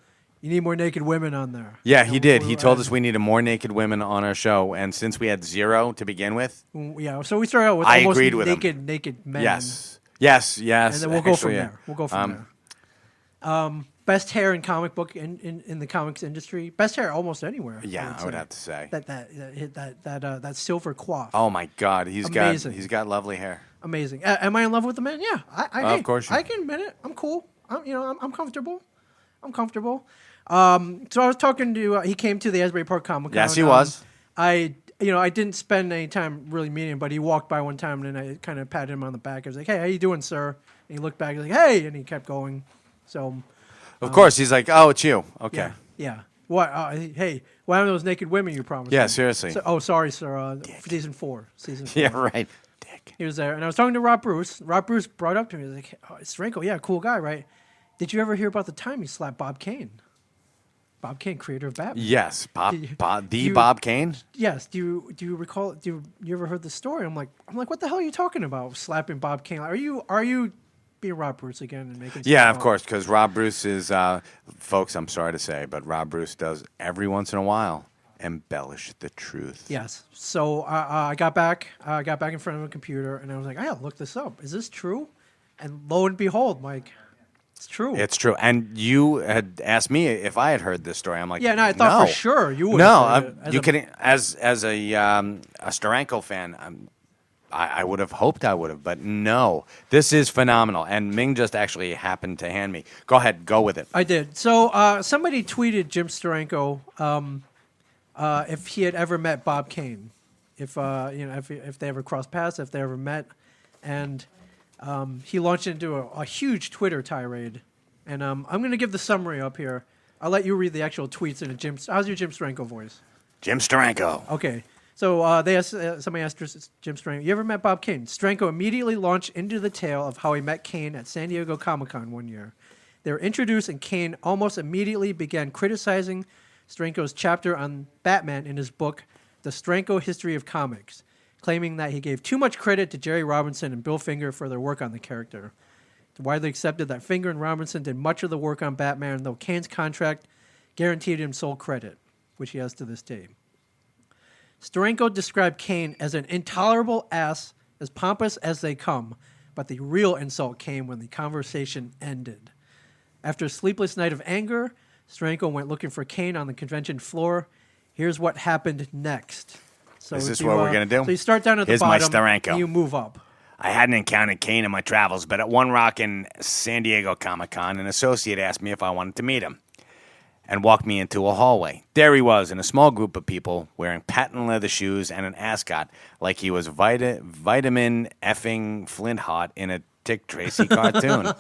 S1: You need more naked women on there."
S2: Yeah, he did. He told us we needed more naked women on our show, and since we had 0 to begin with,
S1: Yeah, so we started out with
S2: I
S1: almost
S2: agreed with him.
S1: naked men.
S2: yes.
S1: And then we'll go from
S2: Actually,
S1: there. We'll go from there. Best hair in comic book in the comics industry. Best hair almost anywhere.
S2: Yeah, I would have to say.
S1: That silver coif.
S2: Oh my God, he's
S1: Amazing.
S2: got lovely hair.
S1: Amazing. Am I in love with the man? Yeah.
S2: Of course you
S1: I can admit it. I'm cool. I'm comfortable. I'm comfortable. So I was talking to. He came to the Asbury Park Comic Con.
S2: Yes, he was.
S1: I didn't spend any time really meeting him, but he walked by one time and I kind of patted him on the back. I was like, "Hey, how you doing, sir?" And he looked back. He was like, "Hey," and he kept going. So.
S2: Of course, he's like, "Oh, it's you." Okay.
S1: Yeah. What? Hey, why are those naked women you promised?
S2: Yeah,
S1: me?
S2: seriously.
S1: Sorry, sir. Season 4.
S2: Yeah, right. Dick.
S1: He was there, and I was talking to Rob Bruce. Rob Bruce brought up to me. He was like, "Oh, Steranko, yeah, cool guy, right? Did you ever hear about the time he slapped Bob Kane? Bob Kane, creator of Batman.
S2: Yes, Bob Kane.
S1: Yes. Do you recall? You ever heard the story? I'm like, what the hell are you talking about? Slapping Bob Kane? Are you being Rob Bruce again and making?
S2: Yeah,
S1: stuff
S2: of
S1: up?
S2: course, because Rob Bruce is, folks. I'm sorry to say, but Rob Bruce does every once in a while embellish the truth.
S1: Yes. So I got back. I got back in front of a computer, and I was like, I gotta look this up. Is this true? And lo and behold, Mike, it's true.
S2: It's true. And you had asked me if I had heard this story. I'm like,
S1: yeah, no, I thought
S2: no.
S1: for sure you would.
S2: No, you kidding? As a Steranko fan, I would have hoped I would have, but no. This is phenomenal. And Ming just actually happened to hand me. Go ahead, go with it.
S1: I did. So somebody tweeted Jim Steranko if he had ever met Bob Kane, if they ever crossed paths, if they ever met, and he launched into a huge Twitter tirade. And I'm going to give the summary up here. I'll let you read the actual tweets in a Jim. How's your Jim Steranko voice?
S2: Jim Steranko.
S1: Okay. So somebody asked Jim Steranko, "You ever met Bob Kane?" Steranko immediately launched into the tale of how he met Kane at San Diego Comic-Con one year. They were introduced, and Kane almost immediately began criticizing Steranko's chapter on Batman in his book, The Steranko History of Comics, claiming that he gave too much credit to Jerry Robinson and Bill Finger for their work on the character. It's widely accepted that Finger and Robinson did much of the work on Batman, though Kane's contract guaranteed him sole credit, which he has to this day. Steranko described Kane as an intolerable ass, as pompous as they come, but the real insult came when the conversation ended. After a sleepless night of anger, Steranko went looking for Kane on the convention floor. Here's what happened next. So
S2: Is this what we're going to do?
S1: So you start down at the
S2: Here's my
S1: bottom
S2: Steranko.
S1: and you move up.
S2: I hadn't encountered Kane in my travels, but at One Rock in San Diego Comic-Con, an associate asked me if I wanted to meet him. and walked me into a hallway. There he was in a small group of people wearing patent leather shoes and an ascot like he was vitamin effing Flint Hot in a Dick Tracy cartoon.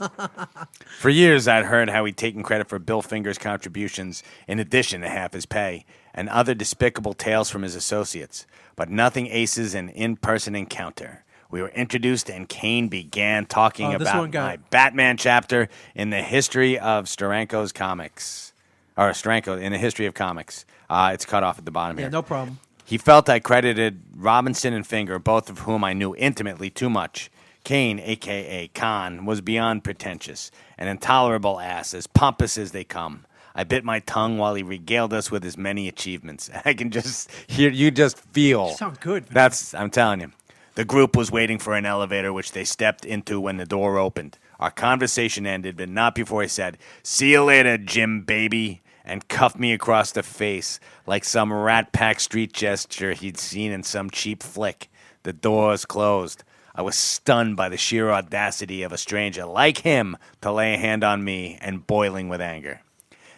S2: For years, I'd heard how he'd taken credit for Bill Finger's contributions in addition to half his pay and other despicable tales from his associates, but nothing aces an in-person encounter. We were introduced and Kane began talking about my Batman chapter in the history of Steranko's comics. Or Steranko, in the history of comics. It's cut off at the bottom here.
S1: Yeah, no problem.
S2: He felt I credited Robinson and Finger, both of whom I knew intimately, too much. Kane, a.k.a. Khan, was beyond pretentious, an intolerable ass, as pompous as they come. I bit my tongue while he regaled us with his many achievements. I can just hear, you just feel.
S1: You sound good, man.
S2: I'm telling you. The group was waiting for an elevator, which they stepped into when the door opened. Our conversation ended, but not before he said, "See you later, Jim, baby," and cuffed me across the face like some Rat Pack street gesture he'd seen in some cheap flick. The doors closed. I was stunned by the sheer audacity of a stranger like him to lay a hand on me and boiling with anger.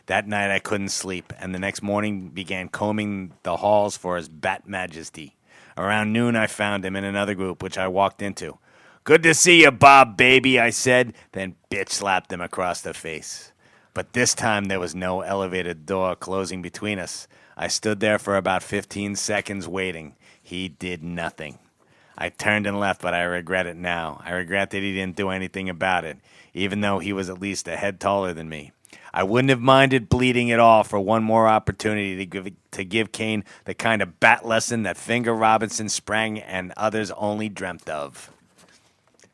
S2: That night I couldn't sleep, and the next morning began combing the halls for his Bat Majesty. Around noon I found him in another group, which I walked into. "Good to see you, Bob, baby," I said, then bitch slapped him across the face. But this time there was no elevator door closing between us. I stood there for about 15 seconds waiting. He did nothing. I turned and left, but I regret it now. I regret that he didn't do anything about it, even though he was at least a head taller than me. I wouldn't have minded bleeding at all for one more opportunity to give Kane the kind of bat lesson that Finger, Robinson, Sprang, and others only dreamt of.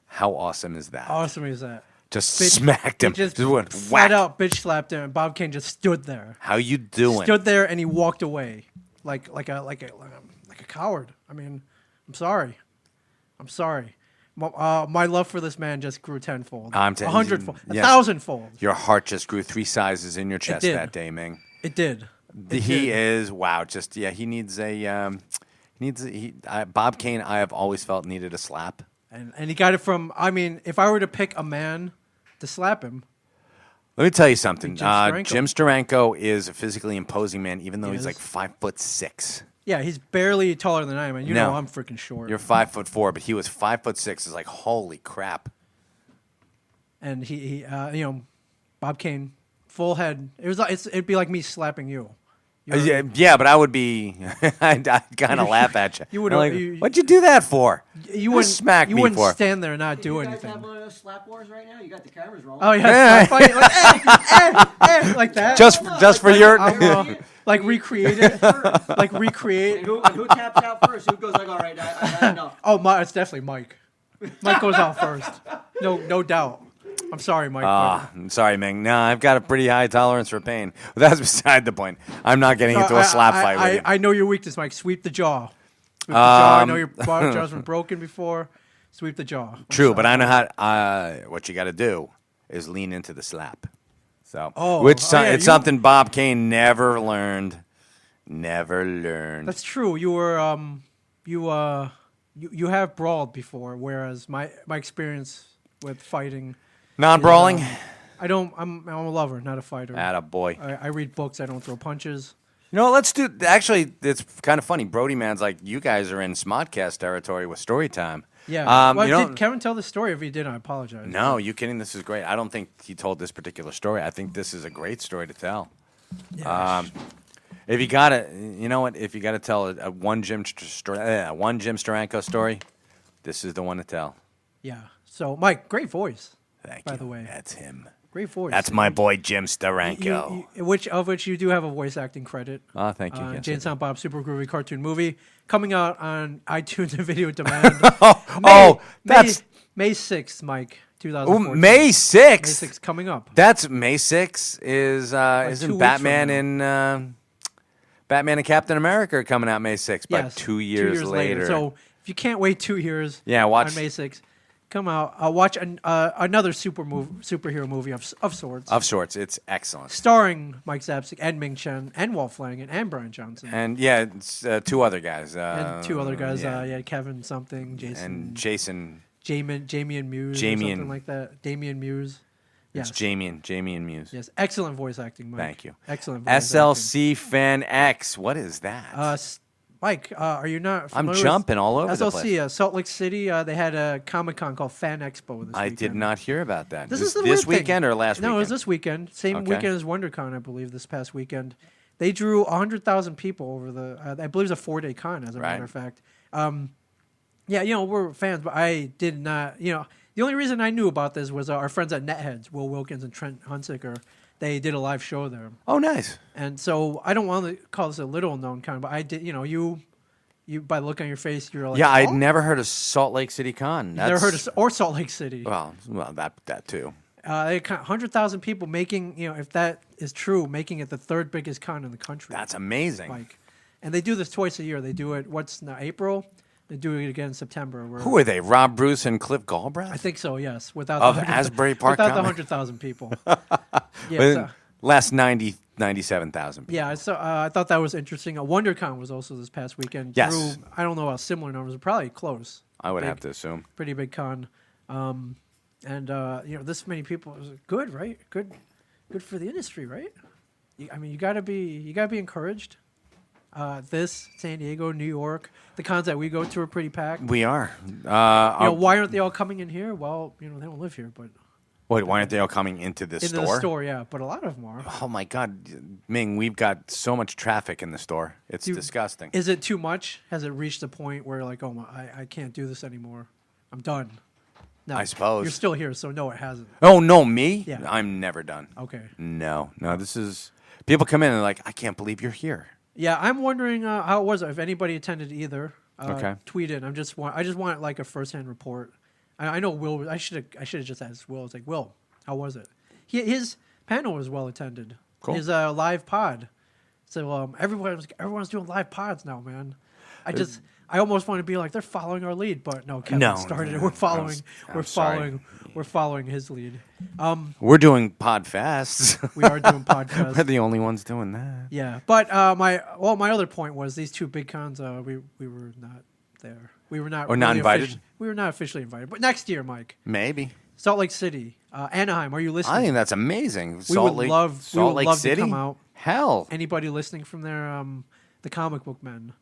S2: How awesome is that?
S1: Awesome is that?
S2: Just smacked him.
S1: He just
S2: went
S1: flat
S2: whack.
S1: out bitch slapped him, and Bob Kane just stood there.
S2: How you doing?
S1: Stood there, and he walked away like a coward. I mean, I'm sorry. My love for this man just grew tenfold.
S2: I'm telling you,
S1: 100-fold,
S2: yes.
S1: 1,000-fold.
S2: Your heart just grew 3 sizes in your chest
S1: did.
S2: that day, Ming.
S1: It did.
S2: He is wow. Just he needs a Bob Kane. I have always felt needed a slap.
S1: And he got it from. I mean, if I were to pick a man to slap him,
S2: Let me tell you something.
S1: Jim Steranko.
S2: Jim Steranko is a physically imposing man, even though he's
S1: Yes.
S2: like 5'6".
S1: yeah, he's barely taller than I am, and you
S2: No.
S1: know I'm freaking short.
S2: You're 5'4", but he was 5'6". It's like holy crap.
S1: And he Bob Kane, full head. It'd be like me slapping you.
S2: Yeah, but I would be. I'd kind of laugh at you.
S1: You would.
S2: I'm like, what'd you do that for?
S1: You wouldn't
S2: smack
S1: You
S2: me
S1: wouldn't
S2: for?
S1: stand there and not do
S3: You guys
S1: anything.
S3: have one of those slap wars right now? You got the cameras rolling.
S1: Oh yeah, fight, like that.
S2: Just for your.
S1: Like recreate it. Like recreate.
S3: And who taps out first? Who goes like, all right, I know.
S1: Oh, it's definitely Mike. Mike goes out first. No doubt. I'm sorry, Mike.
S2: I'm sorry, Ming. No, I've got a pretty high tolerance for pain. But that's beside the point. I'm not getting into a slap fight with you.
S1: I know your weakness, Mike. Sweep the jaw. Sweep the jaw. I know your jaw's been broken before. Sweep the jaw.
S2: True, but I know how. What you got to do is lean into the slap. So, it's something Bob Kane never learned. Never learned.
S1: That's true. You were you have brawled before, whereas my experience with fighting.
S2: Non-brawling.
S1: I'm a lover, not a fighter.
S2: Attaboy.
S1: I read books. I don't throw punches.
S2: You know, let's do. Actually, it's kind of funny. Brody Man's like, you guys are in Smodcast territory with story time.
S1: Yeah. Did Kevin tell the story? If he did, I apologize.
S2: No, you kidding? This is great. I don't think he told this particular story. I think this is a great story to tell.
S1: Yeah.
S2: If you got to, you know what? If you got to tell a one Jim Steranko story, this is the one to tell.
S1: Yeah. So, Mike, great voice.
S2: Thank
S1: by
S2: you.
S1: the way.
S2: That's him.
S1: Great voice.
S2: That's my boy Jim Steranko.
S1: Which you do have a voice acting credit.
S2: Oh, thank you. Yes,
S1: Jane
S2: I do.
S1: Silent Bob Super Groovy Cartoon Movie coming out on iTunes and Video Demand. May 6th, Mike. 2014.
S2: May 6th.
S1: May 6th coming up.
S2: That's May 6th is
S1: 2
S2: isn't
S1: weeks
S2: Batman
S1: from
S2: and Batman and Captain America are coming out May 6th, but
S1: Yes,
S2: 2 years later.
S1: So if you can't wait 2 years,
S2: watch
S1: on May 6th. Come out. Watch another superhero movie of sorts.
S2: Of sorts, it's excellent.
S1: Starring Mike Zapsik and Ming Chen and Walt Flanagan and Brian Johnson.
S2: And it's 2 other guys.
S1: And 2 other guys. Kevin something, Jason.
S2: And Jason.
S1: Jamie and Muse.
S2: Jamie
S1: or something
S2: and-
S1: like that. Damian Muse. Yes.
S2: It's Jamie and Muse.
S1: Yes, excellent voice acting, Mike.
S2: Thank you.
S1: Excellent voice
S2: SLC Fan X. What is that?
S1: acting. Mike, are you not
S2: I'm
S1: familiar
S2: jumping
S1: with
S2: all over the
S1: SLC,
S2: place.
S1: Salt Lake City, they had a Comic-Con called Fan Expo this
S2: I
S1: weekend.
S2: did not hear about that.
S1: This
S2: Is
S1: is the
S2: this
S1: weird thing.
S2: weekend or last weekend?
S1: No, it was this weekend. Same
S2: Okay.
S1: weekend as WonderCon, I believe, this past weekend. They drew 100,000 people over the, I believe it's a 4-day con, as a matter of fact. Yeah, we're fans, but I did not, the only reason I knew about this was our friends at Netheads, Will Wilkins and Trent Hunsicker. They did a live show there.
S2: Oh, nice.
S1: And so I don't want to call this a little known con, but I did, you by the look on your face, you're like,
S2: Yeah, I'd
S1: oh?
S2: never heard of Salt Lake City Con.
S1: Never heard of, or Salt Lake City.
S2: Well, that too.
S1: They 100,000 people making, if that is true, making it the third biggest con in the country.
S2: That's amazing.
S1: Mike. And they do this twice a year. They do it, what's now, April? They do it again in September.
S2: Who are they? Rob Bruce and Cliff Galbraith?
S1: I think so, yes. Without
S2: Of
S1: the
S2: Asbury Park
S1: without the
S2: Comic?
S1: 100,000 people.
S2: But
S1: Yeah,
S2: last 97,000 people.
S1: yeah. I thought that was interesting. WonderCon was also this past weekend.
S2: Yes.
S1: Drew, I don't know about similar numbers, but probably close.
S2: I would
S1: Big-
S2: have to assume.
S1: Pretty big con. This many people is good, right? Good for the industry, right? You gotta be encouraged. This San Diego, New York, the cons that we go to are pretty packed.
S2: We are.
S1: Why aren't they all coming in here? Well, they don't live here, but
S2: Wait, why aren't they all coming into the
S1: into
S2: store?
S1: the store, yeah. But a lot of them are.
S2: Oh my God, Ming, we've got so much traffic in the store. It's disgusting.
S1: Is it too much? Has it reached a point where like, oh my, I can't do this anymore. I'm done. No,
S2: I suppose.
S1: you're still here, so no, it hasn't.
S2: Oh no, me?
S1: Yeah.
S2: I'm never done.
S1: Okay.
S2: No. This is people come in and like, I can't believe you're here.
S1: Yeah, I'm wondering how it was. If anybody attended either,
S2: Okay.
S1: tweet it. I just want like a firsthand report. I know Will. I should have just asked Will. It's like, Will, how was it? His panel was well attended.
S2: Cool.
S1: His live pod. So everyone's doing live pods now, man. I almost want to be like they're following our lead, but no, Kevin
S2: No,
S1: started it.
S2: no,
S1: We're following.
S2: I'm sorry.
S1: We're following his lead.
S2: We're doing Podfests.
S1: We are doing podcasts.
S2: We're the only ones doing that.
S1: Yeah, but my other point was these two big cons. We were not there. We were not.
S2: Or not invited?
S1: We were not officially invited. But next year, Mike,
S2: Maybe.
S1: Salt Lake City, Anaheim. Are you listening?
S2: I think that's amazing.
S1: We
S2: Salt
S1: would
S2: Lake,
S1: love
S2: Salt Lake
S1: to
S2: City?
S1: come out.
S2: Hell.
S1: Anybody listening from there? The comic book men.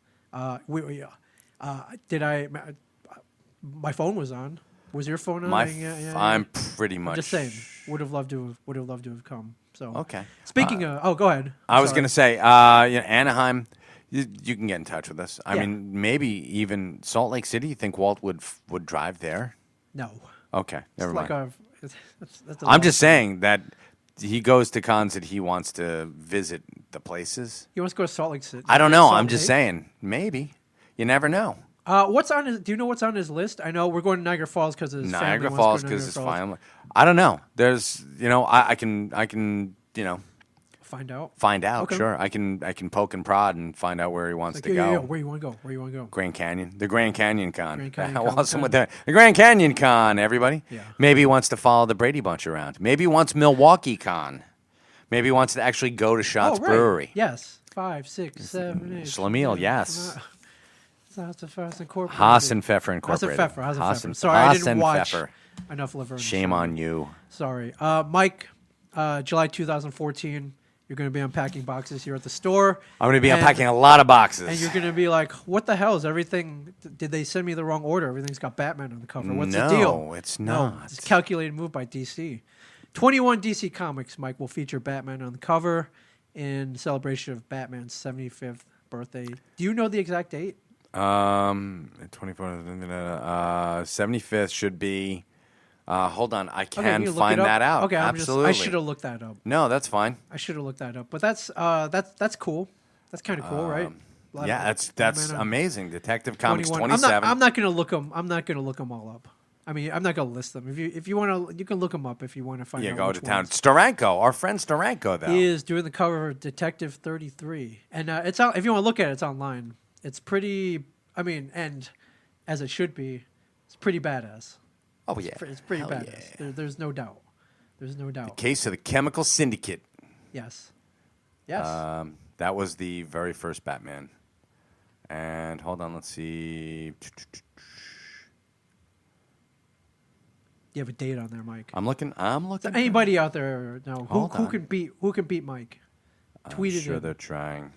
S1: My phone was on. Was your phone on?
S2: I'm pretty much.
S1: I'm just saying. Would have loved to have come. So
S2: Okay.
S1: Speaking of, go ahead.
S2: I was
S1: Sorry.
S2: going to say, Anaheim, you can get in touch with us. I
S1: Yeah.
S2: mean, maybe even Salt Lake City. You think Walt would drive there?
S1: No.
S2: Okay, never
S1: It's
S2: mind.
S1: that's a
S2: I'm
S1: long-
S2: just saying that he goes to cons that he wants to visit the places.
S1: He wants to go to Salt Lake City.
S2: I don't know.
S1: Salt
S2: I'm just
S1: Lake?
S2: saying. Maybe. You never know.
S1: What's on his? Do you know what's on his list? I know we're going to Niagara Falls because his family
S2: Niagara
S1: wants
S2: Falls
S1: to go to
S2: because it's
S1: Niagara Falls.
S2: finally. I don't know. There's, I can,
S1: Find out.
S2: find out.
S1: Okay.
S2: Sure, I can poke and prod and find out where he wants
S1: Like,
S2: to
S1: yeah,
S2: go.
S1: yeah, where you want to go? Where you want to go?
S2: Grand Canyon, the Grand Canyon Con.
S1: Grand Canyon
S2: How
S1: Con,
S2: awesome
S1: okay.
S2: with that? The Grand Canyon Con, everybody.
S1: Yeah.
S2: Maybe he wants to follow the Brady Bunch around. Maybe he wants Milwaukee Con. Maybe he wants to actually go to Shots
S1: right.
S2: Brewery.
S1: Yes. 5, 6, 7, 8.
S2: Schlemiel, yes.
S1: Incorporated.
S2: Haas and Pfeffer Incorporated.
S1: Haas and Pfeffer. Sorry, I didn't watch
S2: Pfeffer.
S1: enough Laverne.
S2: Shame on you.
S1: Sorry. Mike, July 2014, you're going to be unpacking boxes here at the store.
S2: I'm going to be
S1: And-
S2: unpacking a lot of boxes.
S1: And you're going to be like, what the hell is everything? Did they send me the wrong order? Everything's got Batman on the cover. What's the deal?
S2: No, it's
S1: No,
S2: not.
S1: it's a calculated move by DC. 21 DC Comics, Mike, will feature Batman on the cover in celebration of Batman's 75th birthday. Do you know the exact date?
S2: 75th should be. Hold on, I
S1: Okay,
S2: can
S1: you look
S2: find
S1: it up?
S2: that out.
S1: Okay,
S2: Absolutely.
S1: I should have looked that up.
S2: No, that's fine.
S1: I should have looked that up. But that's cool. That's kind of cool, right? Lot
S2: Yeah,
S1: of
S2: that's
S1: Batman on
S2: amazing. Detective Comics
S1: 21.
S2: 27.
S1: I'm not gonna look them. I'm not gonna look them all up. I mean, I'm not gonna list them. If you want to, you can look them up if you want to find
S2: Yeah,
S1: out.
S2: go
S1: which
S2: to town.
S1: ones.
S2: Steranko, our friend Steranko, though.
S1: He is doing the cover of Detective 33, and it's out. If you want to look at it, it's online. It's pretty. I mean, and as it should be, it's pretty badass.
S2: Oh yeah,
S1: It's pretty
S2: Hell
S1: badass.
S2: yeah.
S1: There's no doubt. There's no doubt.
S2: Case of the Chemical Syndicate.
S1: Yes. Yes.
S2: That was the very first Batman. And hold on, let's see.
S1: You have a date on there, Mike.
S2: I'm looking.
S1: So anybody out there now who
S2: Hold on.
S1: can beat Mike? Tweet
S2: I'm
S1: it
S2: sure
S1: in.
S2: they're trying.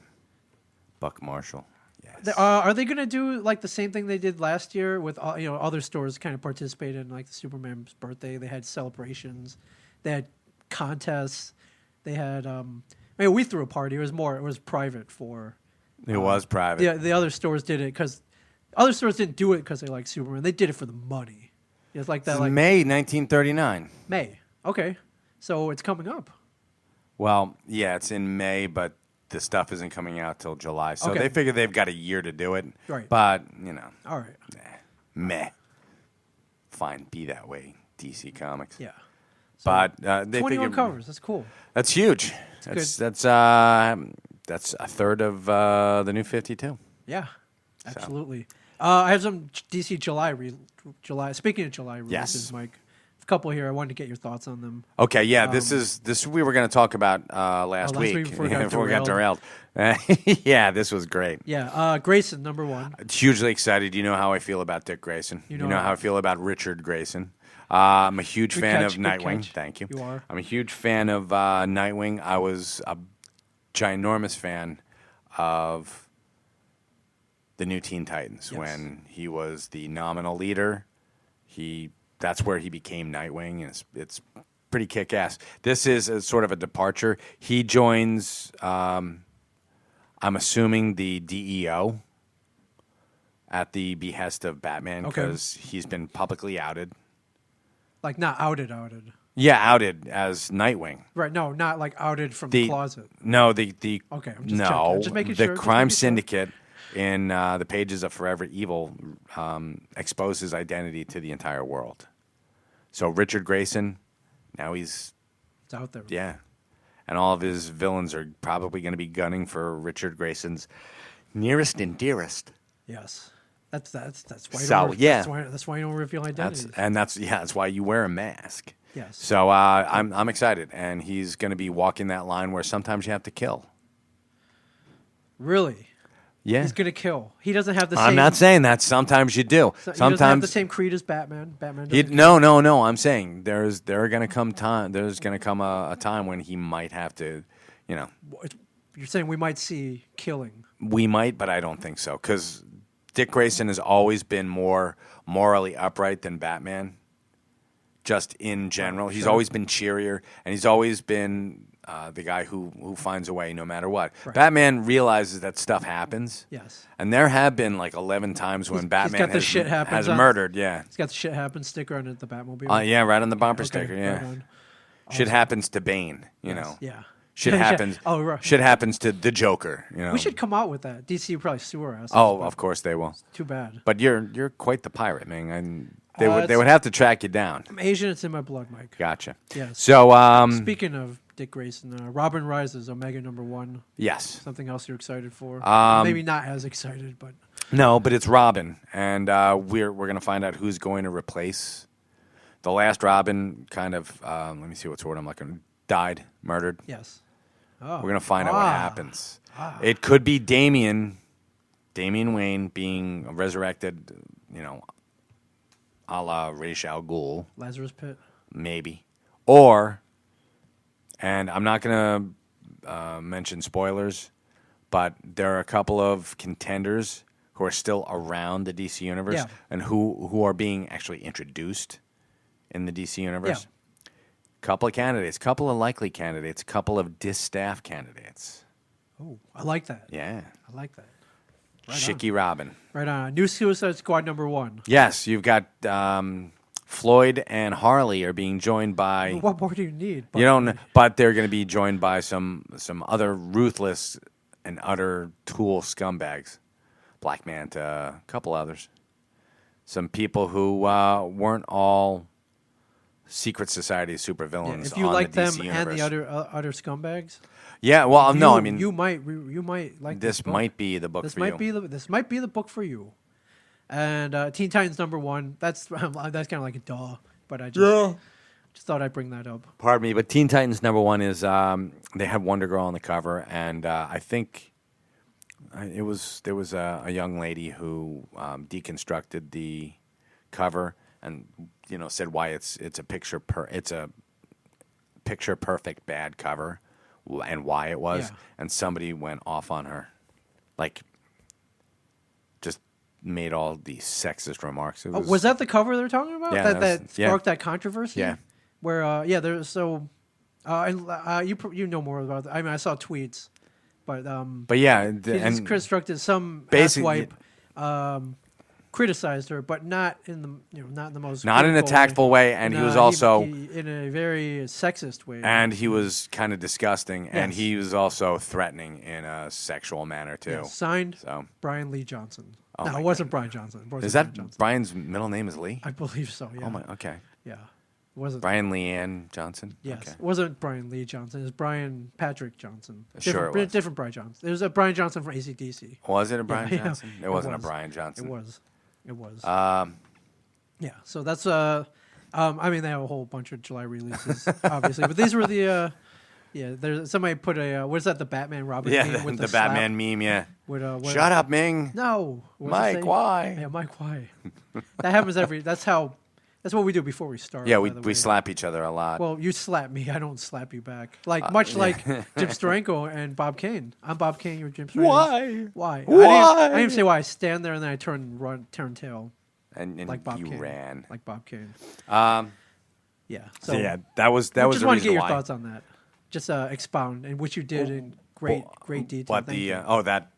S2: Buck Marshall. Yes.
S1: Are they gonna do like the same thing they did last year with other stores kind of participated in like the Superman's birthday? They had celebrations, they had contests, they had. We threw a party. It was private for.
S2: It was private.
S1: The other stores did it because other stores didn't do it because they like Superman. They did it for the money. It's like that.
S2: This is
S1: Like
S2: May 1939.
S1: May. Okay, so it's coming up.
S2: Well, yeah, it's in May, but the stuff isn't coming out till July. So
S1: Okay.
S2: they figure they've got a year to do it.
S1: Right.
S2: But,
S1: All right.
S2: meh. Fine, be that way, DC Comics.
S1: Yeah.
S2: But they
S1: 21
S2: figure
S1: covers. That's cool.
S2: that's huge.
S1: That's
S2: That's a third of the new 52.
S1: Yeah, absolutely. I have some DC July. Speaking of July releases,
S2: Yes.
S1: Mike, a couple here. I wanted to get your thoughts on them.
S2: Okay, yeah, this we were going to talk about last week
S1: before we got
S2: before we got derailed. Yeah, this was great.
S1: Yeah, Grayson #1.
S2: Hugely excited. You know how I feel about Dick Grayson. You know how I feel about Richard Grayson. I'm a huge fan
S1: catch,
S2: of
S1: good
S2: Nightwing.
S1: catch.
S2: Thank you.
S1: You are.
S2: I'm a huge fan of Nightwing. I was a ginormous fan of the new Teen Titans
S1: Yes.
S2: when he was the nominal leader. That's where he became Nightwing, and it's pretty kick-ass. This is a sort of a departure. He joins, I'm assuming, the DEO at the behest of Batman
S1: Okay.
S2: because he's been publicly outed.
S1: Like not outed.
S2: Yeah, outed as Nightwing.
S1: Right? No, not like outed from the closet.
S2: No, the
S1: Okay, I'm just
S2: no,
S1: checking. Just making
S2: the
S1: sure, just
S2: crime
S1: making sure.
S2: syndicate in the pages of Forever Evil exposed his identity to the entire world. So Richard Grayson, now he's
S1: It's out there.
S2: yeah, and all of his villains are probably going to be gunning for Richard Grayson's nearest and dearest.
S1: Yes. That's why.
S2: So, yeah.
S1: That's why you don't reveal identities.
S2: That's why you wear a mask.
S1: Yes.
S2: So I'm excited, and he's going to be walking that line where sometimes you have to kill.
S1: Really.
S2: Yeah.
S1: He's gonna kill. He doesn't have the same.
S2: I'm not saying that. Sometimes you do.
S1: He doesn't have the
S2: Sometimes
S1: same creed as Batman. Batman.
S2: he,
S1: doesn't
S2: no. I'm saying there's gonna come a time when he might have to,
S1: You're saying we might see killing.
S2: we might, but I don't think so because Dick Grayson has always been more morally upright than Batman. Just in general, he's
S1: Sure.
S2: always been cheerier, and he's always been the guy who finds a way no matter what.
S1: Right.
S2: Batman realizes that stuff happens.
S1: Yes.
S2: And there have been like 11 times when Batman
S1: got the shit happens
S2: has
S1: on-
S2: murdered. Yeah.
S1: He's got the shit happen sticker on it, the Batmobile.
S2: Yeah, right on the bumper
S1: Okay,
S2: sticker.
S1: right
S2: Yeah.
S1: on.
S2: Shit happens to Bane. You know.
S1: Yeah.
S2: Shit
S1: Yeah.
S2: happens.
S1: Oh, right.
S2: Shit happens to the Joker. You know.
S1: We should come out with that. DC would probably sue our asses.
S2: Oh,
S1: but
S2: of course they will.
S1: Too bad.
S2: But you're quite the pirate, Ming. And they
S1: it's-
S2: would have to track you down.
S1: I'm Asian. It's in my blood, Mike.
S2: Gotcha.
S1: Yes.
S2: So
S1: Speaking of Dick Grayson, Robin Rises, Omega #1.
S2: yes.
S1: Something else you're excited for?
S2: Um,
S1: Maybe not as excited, but
S2: No, but it's Robin, and we're going to find out who's going to replace the last Robin. Kind of. Let me see what's word I'm looking. Died, murdered.
S1: yes. Oh.
S2: We're going to find out what happens. It could be Damian Wayne being resurrected, a la Ra's al Ghul,
S1: Lazarus Pit.
S2: maybe. Or, and I'm not going to mention spoilers, but there are a couple of contenders who are still around the DC Universe
S1: Yeah.
S2: and who are being actually introduced in the DC Universe. Couple of candidates, couple of likely candidates, couple of distaff candidates.
S1: Oh, I like that.
S2: Yeah.
S1: I like that. Right
S2: Chicky Robin.
S1: Right on. New Suicide Squad #1.
S2: Yes, you've got Floyd and Harley are being joined by
S1: What more do you need?
S2: you don't, but they're going to be joined by some other ruthless and utter tool scumbags, Black Manta, a couple others, some people who weren't all secret society supervillains.
S1: If you
S2: on
S1: like
S2: the DC
S1: them
S2: universe.
S1: and the other scumbags,
S2: yeah, well, no, I mean
S1: you might like
S2: this
S1: book.
S2: might be the book
S1: This
S2: for
S1: might
S2: you.
S1: be this might be the book for you. And Teen Titans #1. That's kind of like a duh, but I just thought I'd bring that up.
S2: Pardon me, but Teen Titans #1 is they had Wonder Girl on the cover, and I think there was a young lady who deconstructed the cover and said why it's a picture perfect bad cover, and why it was,
S1: Yeah.
S2: and somebody went off on her, like just made all these sexist remarks. It
S1: Was that the cover they're talking about?
S2: Yeah,
S1: that sparked that controversy.
S2: Yeah.
S1: Where there's so, you know more about that. I mean, I saw tweets, but
S2: yeah,
S1: he just constructed some
S2: basically-
S1: asswipe, criticized her, but not in the most
S2: not in a
S1: critical
S2: tactful way, and he was also
S1: in a very sexist way.
S2: and he was kind of disgusting, and
S1: Yes.
S2: he was also threatening in a sexual manner too.
S1: Yeah, signed
S2: So
S1: Brian Lee Johnson.
S2: Oh
S1: No,
S2: my
S1: it wasn't Brian Johnson. It wasn't
S2: is that
S1: Brian Johnson.
S2: Brian's middle name is Lee?
S1: I believe so. Yeah.
S2: Oh my, okay.
S1: Yeah. It wasn't.
S2: Brian Leanne Johnson.
S1: Yes.
S2: Okay.
S1: It wasn't Brian Lee Johnson. It was Brian Patrick Johnson.
S2: Sure it was.
S1: Different Brian Johnson. There was a Brian Johnson from AC/DC.
S2: Was it a Brian
S1: Yeah,
S2: Johnson?
S1: it
S2: It wasn't a
S1: was.
S2: Brian Johnson.
S1: It was. It was.
S2: Um,
S1: Yeah, so that's I mean they have a whole bunch of July releases, obviously, but these were the there's somebody put a what is that, the Batman Robin
S2: yeah,
S1: meme with
S2: the
S1: slap?
S2: Batman meme. Yeah.
S1: With,
S2: Shut up, Ming.
S1: No, what does it
S2: Mike,
S1: say?
S2: why?
S1: Yeah, Mike, why? That happens that's what we do before we start.
S2: Yeah,
S1: by
S2: we
S1: the
S2: we
S1: way.
S2: slap each other a lot.
S1: Well, you slap me, I don't slap you back. Like much like Jim Steranko and Bob Kane. I'm Bob Kane, you're Jim Steranko.
S2: Why?
S1: Why?
S2: Why?
S1: I didn't say why. I stand there and then I turn tail
S2: And
S1: like Bob
S2: you
S1: Kane.
S2: ran.
S1: Like Bob Kane. Yeah.
S2: So yeah, that was
S1: I
S2: the
S1: just want to
S2: reason
S1: get your
S2: why.
S1: thoughts on that. Just expound, and which you did in great detail.
S2: What
S1: Thank
S2: the
S1: you.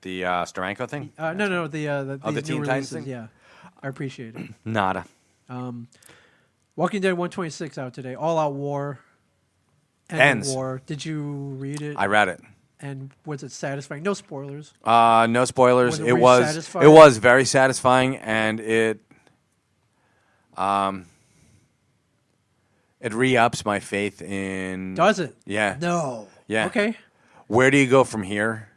S2: the Steranko thing?
S1: No, the
S2: Oh, the
S1: these
S2: Teen
S1: new
S2: Titans
S1: releases.
S2: thing?
S1: Yeah, I appreciate it.
S2: Nada.
S1: Walking Dead 126 out today. All Out War.
S2: Ends.
S1: War. Did you read it?
S2: I read it.
S1: And was it satisfying? No spoilers.
S2: No spoilers.
S1: Was it
S2: It
S1: really
S2: was
S1: satisfying?
S2: it was very satisfying, and it re-ups my faith in.
S1: Does it?
S2: Yeah.
S1: No.
S2: Yeah.
S1: Okay.
S2: Where do you go from here?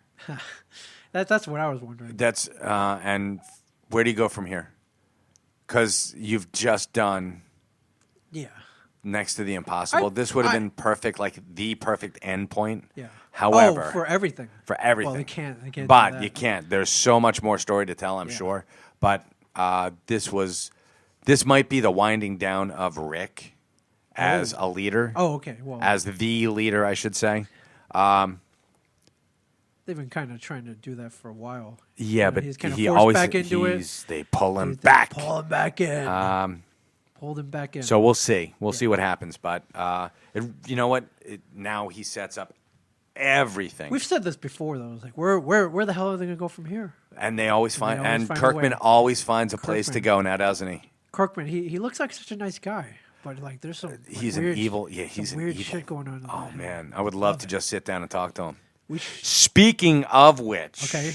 S1: That's what I was wondering.
S2: That's and where do you go from here? Because you've just done
S1: Yeah.
S2: next to the impossible. This would have been perfect, like the perfect end point.
S1: Yeah.
S2: However,
S1: for everything.
S2: for everything.
S1: Well, they can't. They can't.
S2: But
S1: do that.
S2: you can't. There's so much more story to tell, I'm
S1: Yeah.
S2: sure. But this might be the winding down of Rick as a leader,
S1: Oh, okay. Well,
S2: as the leader, I should say.
S1: they've been kind of trying to do that for a while.
S2: Yeah,
S1: And
S2: but
S1: he's kind of
S2: he
S1: forced
S2: always
S1: back into it.
S2: they pull him
S1: They
S2: back.
S1: Pull him back in. Pulled him back in.
S2: So we'll see. We'll see what happens. But you know what? Now he sets up everything,
S1: We've said this before, though. It's like, where the hell are they going to go from here?
S2: and they always find.
S1: always
S2: And
S1: find a
S2: Kirkman
S1: way.
S2: always finds a place to
S1: Kirkman.
S2: go now, doesn't he?
S1: Kirkman, he looks like such a nice guy, but like there's some
S2: He's
S1: weird,
S2: an evil. Yeah,
S1: some
S2: he's an
S1: weird
S2: evil.
S1: shit going on.
S2: Oh man, I would love to just sit down and talk to him.
S1: We
S2: Speaking of which,
S1: Okay.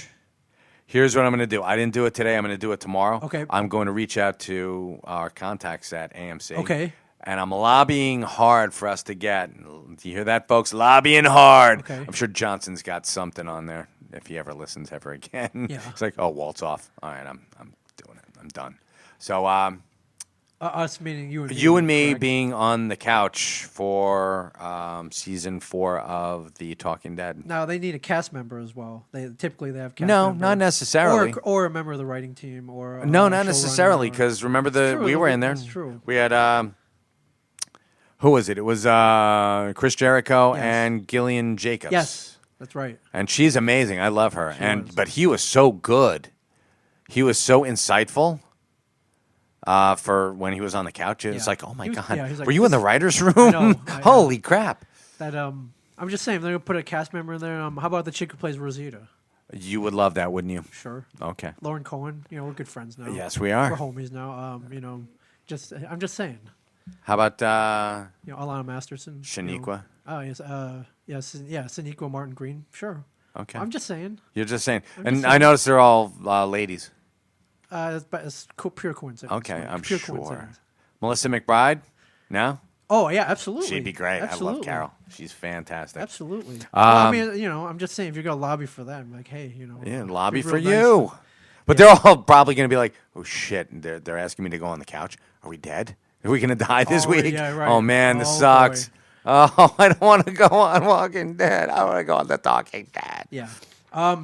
S2: here's what I'm going to do. I didn't do it today. I'm going to do it tomorrow.
S1: Okay.
S2: I'm going to reach out to our contacts at AMC.
S1: Okay.
S2: And I'm lobbying hard for us to get. Do you hear that, folks? Lobbying hard.
S1: Okay.
S2: I'm sure Johnson's got something on there if he ever listens ever again.
S1: Yeah.
S2: It's like, oh, Walt's off. All right, I'm doing it. I'm done. So
S1: us meaning you and me.
S2: you and me
S1: correct?
S2: being on the couch for season 4 of The Talking Dead.
S1: Now they need a cast member as well. They typically have cast
S2: No,
S1: member.
S2: not necessarily.
S1: or a member of the writing team or
S2: No,
S1: a
S2: not
S1: showrunner
S2: necessarily.
S1: or-
S2: Because remember,
S1: It's true,
S2: we were in there.
S1: That's true.
S2: We had who was it? It was Chris Jericho
S1: Yes.
S2: and Gillian Jacobs.
S1: Yes, that's right.
S2: And she's amazing. I love her.
S1: was.
S2: But he was so good. He was so insightful. For when he was on the couch, it's
S1: Yeah.
S2: like, oh my
S1: He was-
S2: god,
S1: yeah, he's like,
S2: were you in the
S1: this-
S2: writers' room?
S1: know, I know.
S2: Holy crap!
S1: That I'm just saying they're gonna put a cast member in there. How about the chick who plays Rosita?
S2: You would love that, wouldn't you?
S1: Sure.
S2: Okay.
S1: Lauren Cohen. We're good friends now.
S2: Yes, we are.
S1: We're homies now. I'm just saying.
S2: How about
S1: Alana Masterson.
S2: Shaniqua?
S1: Oh yes. Shaniqua Martin Green. Sure.
S2: Okay.
S1: I'm just saying.
S2: You're just saying.
S1: I'm
S2: And
S1: just
S2: I
S1: saying.
S2: noticed they're all ladies.
S1: It's pure coincidence.
S2: Okay,
S1: man.
S2: I'm
S1: pure
S2: sure.
S1: Coincidence.
S2: Melissa McBride? No?
S1: Oh yeah, absolutely.
S2: She'd be great.
S1: Absolutely.
S2: I love Carol. She's fantastic.
S1: Absolutely. Well, I mean, I'm just saying if you're gonna lobby for that, I'm like, hey,
S2: Yeah, lobby
S1: be
S2: for
S1: real nice.
S2: you. But they're all probably going to be like, oh, shit. They're asking me to go on the couch. Are we dead? Are we going to die this
S1: Oh,
S2: week?
S1: yeah, right.
S2: Oh, man, this
S1: Oh,
S2: sucks. Oh, I don't want to go on Walking Dead. I want to go on The Talking Dead.
S1: Yeah.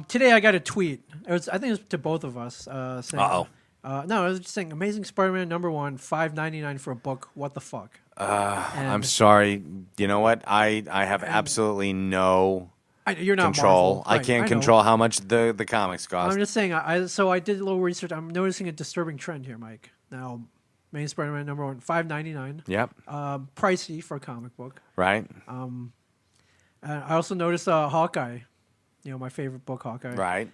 S1: Today I got a tweet. I think it was to both of us saying,
S2: Uh-oh.
S1: No, I was just saying, Amazing Spider-Man #1, $5.99 for a book. What the fuck?
S2: I'm sorry. You know what? I have absolutely no
S1: You're not
S2: control.
S1: Marvel.
S2: I
S1: Right,
S2: can't
S1: know.
S2: control how much the comics cost.
S1: I'm just saying. So I did a little research. I'm noticing a disturbing trend here, Mike. Now, Amazing Spider-Man #1, $5.99.
S2: Yep.
S1: Pricey for a comic book.
S2: Right.
S1: I also noticed Hawkeye. My favorite book, Hawkeye.
S2: Right.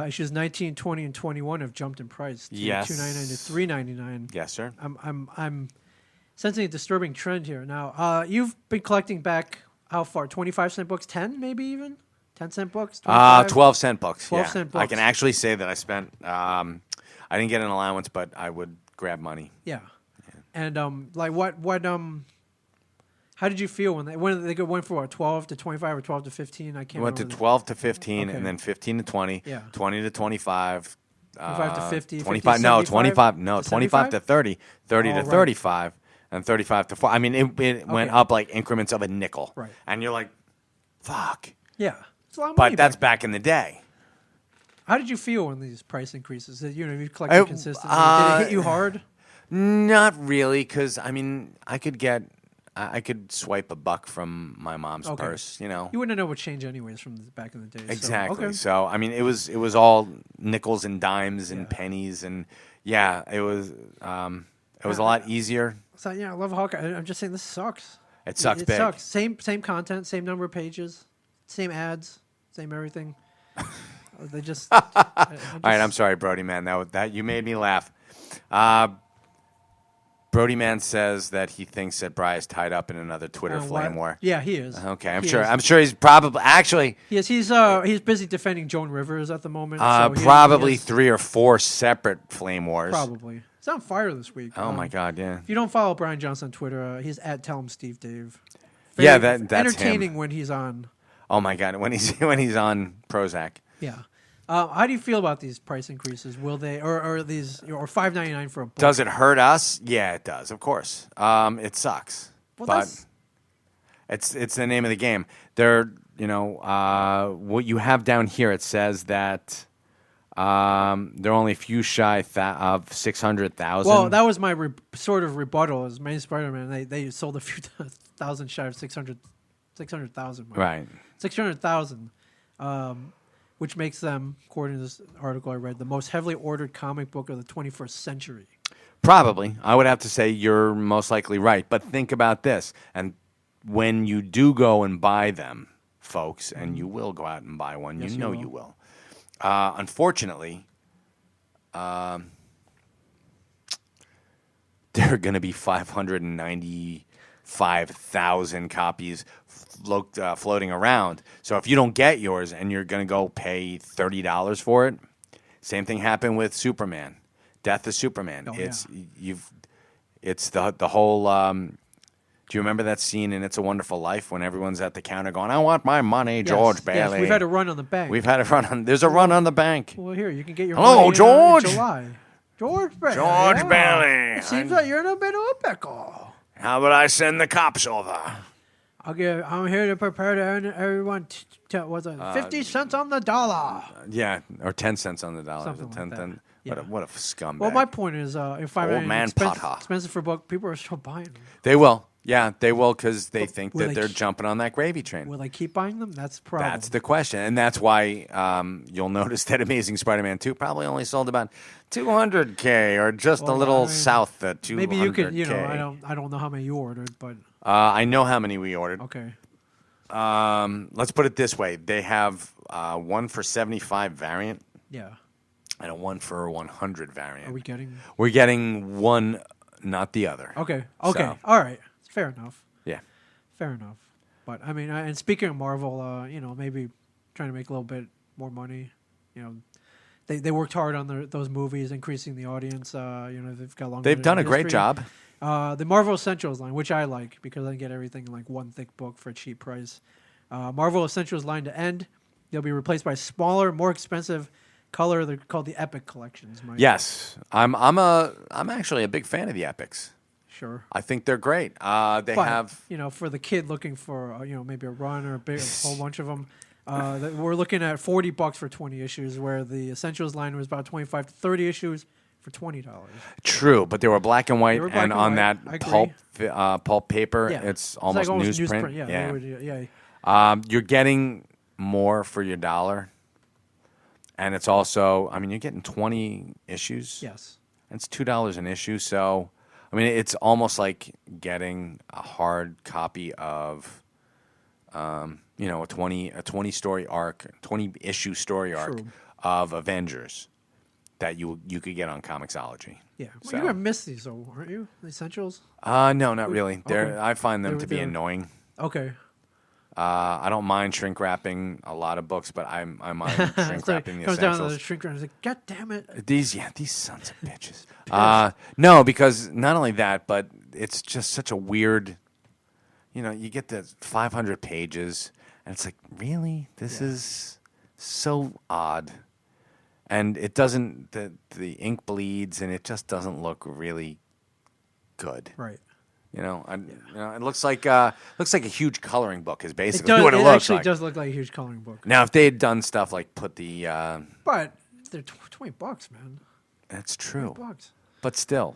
S1: Issues 19, 20, and 21 have jumped in price to
S2: Yes.
S1: $2.99 to $3.99.
S2: Yes, sir.
S1: I'm sensing a disturbing trend here. Now, you've been collecting back how far? 25-cent books, 10 maybe even 10-cent books.
S2: 12-cent books.
S1: 12-cent
S2: I
S1: books.
S2: can actually say that I spent. I didn't get an allowance, but I would grab money.
S1: Yeah. And like what how did you feel when they went for what, 12 to 25 or 12 to 15? I can't
S2: Went to
S1: remember.
S2: 12 to 15,
S1: Okay.
S2: and then 15 to 20,
S1: Yeah.
S2: 20 to 25,
S1: 25 to 50,
S2: 25.
S1: 50,
S2: No,
S1: 75
S2: 25. No,
S1: to
S2: 25 to 30, 30
S1: Oh,
S2: to
S1: right.
S2: 35, and 35 to 40. I mean, it went
S1: Okay.
S2: up like increments of a nickel.
S1: Right.
S2: And you're like, fuck.
S1: Yeah. It's a lot of money
S2: But that's
S1: back.
S2: back in the day.
S1: How did you feel when these price increases? You collected consistently. Did it hit you hard?
S2: Not really, because I mean, I could swipe a buck from my mom's
S1: Okay.
S2: purse, You
S1: wouldn't know what change anyways from back in the day.
S2: Exactly.
S1: So, okay.
S2: So I mean, it was all nickels and dimes and
S1: Yeah.
S2: pennies, and yeah, it was a lot easier.
S1: So yeah, I love Hawkeye. I'm just saying this sucks.
S2: It sucks
S1: It
S2: big.
S1: sucks. Same content, same number of pages, same ads, same everything. They just.
S2: All right, I'm sorry, Brody man. That you made me laugh. Brody man says that he thinks that Bri is tied up in another Twitter flame war.
S1: Yeah, he is.
S2: Okay, I'm
S1: He
S2: sure.
S1: is.
S2: I'm sure he's probably actually
S1: Yes, he's busy defending Joan Rivers at the moment. So he
S2: probably
S1: has-
S2: 3 or 4 separate flame wars.
S1: Probably. He's on fire this week.
S2: Oh my God, yeah.
S1: If you don't follow Brian Johnson on Twitter, he's at Tell Him Steve Dave.
S2: Yeah,
S1: Very
S2: that's
S1: entertaining
S2: him.
S1: when he's on.
S2: Oh my God, when he's on Prozac.
S1: Yeah. How do you feel about these price increases? Will they or these or $5.99 for a book?
S2: Does it hurt us? Yeah, it does. Of course. It sucks,
S1: Well,
S2: but
S1: that's-
S2: it's the name of the game. What you have down here, it says that they're only a few shy of 600,000.
S1: Well, that was my sort of rebuttal. As Main Spider-Man, they sold a few thousand shy of 600,000.
S2: Right.
S1: 600,000, which makes them, according to this article I read, the most heavily ordered comic book of the 21st century.
S2: Probably. I would have to say you're most likely right. But think about this. And when you do go and buy them, folks, and you will go out and buy one,
S1: Yes,
S2: you
S1: you
S2: know
S1: will.
S2: you will. Unfortunately, there are going to be 595,000 copies floating around. So if you don't get yours and you're going to go pay $30 for it, same thing happened with Superman, Death of Superman.
S1: Oh,
S2: It's the whole. Do you remember that scene in It's a Wonderful Life when everyone's at the counter going, "I want my money, George Bailey."
S1: Yes, we've had a run on the bank.
S2: We've had a run on. There's a run on the bank.
S1: Well, here, you can get your
S2: Hello,
S1: money in
S2: George.
S1: July. George Bailey.
S2: George
S1: yeah.
S2: Bailey.
S1: It seems like you're in a bit of a pickle.
S2: How about I send the cops over?
S1: I'm here to prepare to earn everyone 50 cents on the dollar.
S2: Yeah, or 10 cents on the dollar.
S1: Something like that. Yeah.
S2: What a scumbag.
S1: Well, my point is, if I'm
S2: Old man Potter.
S1: expensive for a book, people are still buying them.
S2: They will. Yeah, they will because they think
S1: will
S2: that
S1: they
S2: they're
S1: keep-
S2: jumping on that gravy train.
S1: Will they keep buying them? That's the problem.
S2: That's the question. And that's why you'll notice that Amazing Spider-Man 2 probably only sold about 200K or just a
S1: Well,
S2: little
S1: I mean,
S2: south of 200K.
S1: Maybe you could, I don't know how many you ordered, but
S2: I know how many we ordered.
S1: okay.
S2: Let's put it this way. They have one for 75 variant
S1: Yeah.
S2: and a one for 100 variant.
S1: Are we getting?
S2: We're getting one, not the other.
S1: Okay.
S2: So,
S1: All right. Fair enough.
S2: yeah.
S1: Fair enough. But I mean, and speaking of Marvel, maybe trying to make a little bit more money. They worked hard on those movies, increasing the audience. They've got long.
S2: They've done a great
S1: history.
S2: job.
S1: The Marvel Essentials line, which I like because I can get everything in like one thick book for a cheap price. Marvel Essentials line to end. They'll be replaced by smaller, more expensive color. They're called the Epic collections. Mike.
S2: Yes. I'm actually a big fan of the Epics.
S1: Sure.
S2: I think they're great. They
S1: But,
S2: have
S1: for the kid looking for, maybe a run or a whole bunch of them, we're looking at $40 for 20 issues, where the Essentials line was about 25 to 30 issues, for $20.
S2: True, but they were black and white,
S1: They were black
S2: and
S1: and
S2: on
S1: white. I
S2: that
S1: agree.
S2: pulp paper,
S1: Yeah.
S2: it's almost
S1: like
S2: newsprint.
S1: Yeah.
S2: Yeah.
S1: They would, yeah.
S2: You're getting more for your dollar, and it's also, I mean, you're getting 20 issues.
S1: Yes.
S2: And it's $2 an issue, so I mean, it's almost like getting a hard copy of, a 20 story arc, 20 issue story arc
S1: True.
S2: of Avengers that you could get on Comixology.
S1: Yeah. Well,
S2: So-
S1: you're gonna miss these though, aren't you? The essentials.
S2: No, not really.
S1: Okay.
S2: I find them to be
S1: They're-
S2: annoying.
S1: Okay.
S2: I don't mind shrink wrapping a lot of books, but I mind shrink
S1: It's like,
S2: wrapping the
S1: comes down to the
S2: essentials.
S1: shrink wrap. It's like, God damn it.
S2: These sons of bitches. No, because not only that, but it's just such a weird. You get the 500 pages, and it's like, really, this is so odd, and it doesn't. The ink bleeds, and it just doesn't look really good.
S1: Right.
S2: It looks like a huge coloring book is
S1: It
S2: basically
S1: does.
S2: what
S1: It
S2: looks
S1: actually
S2: like.
S1: does look like a huge coloring book.
S2: Now, if they had done stuff like put the,
S1: But they're $20, man.
S2: that's true,
S1: $20.
S2: but still,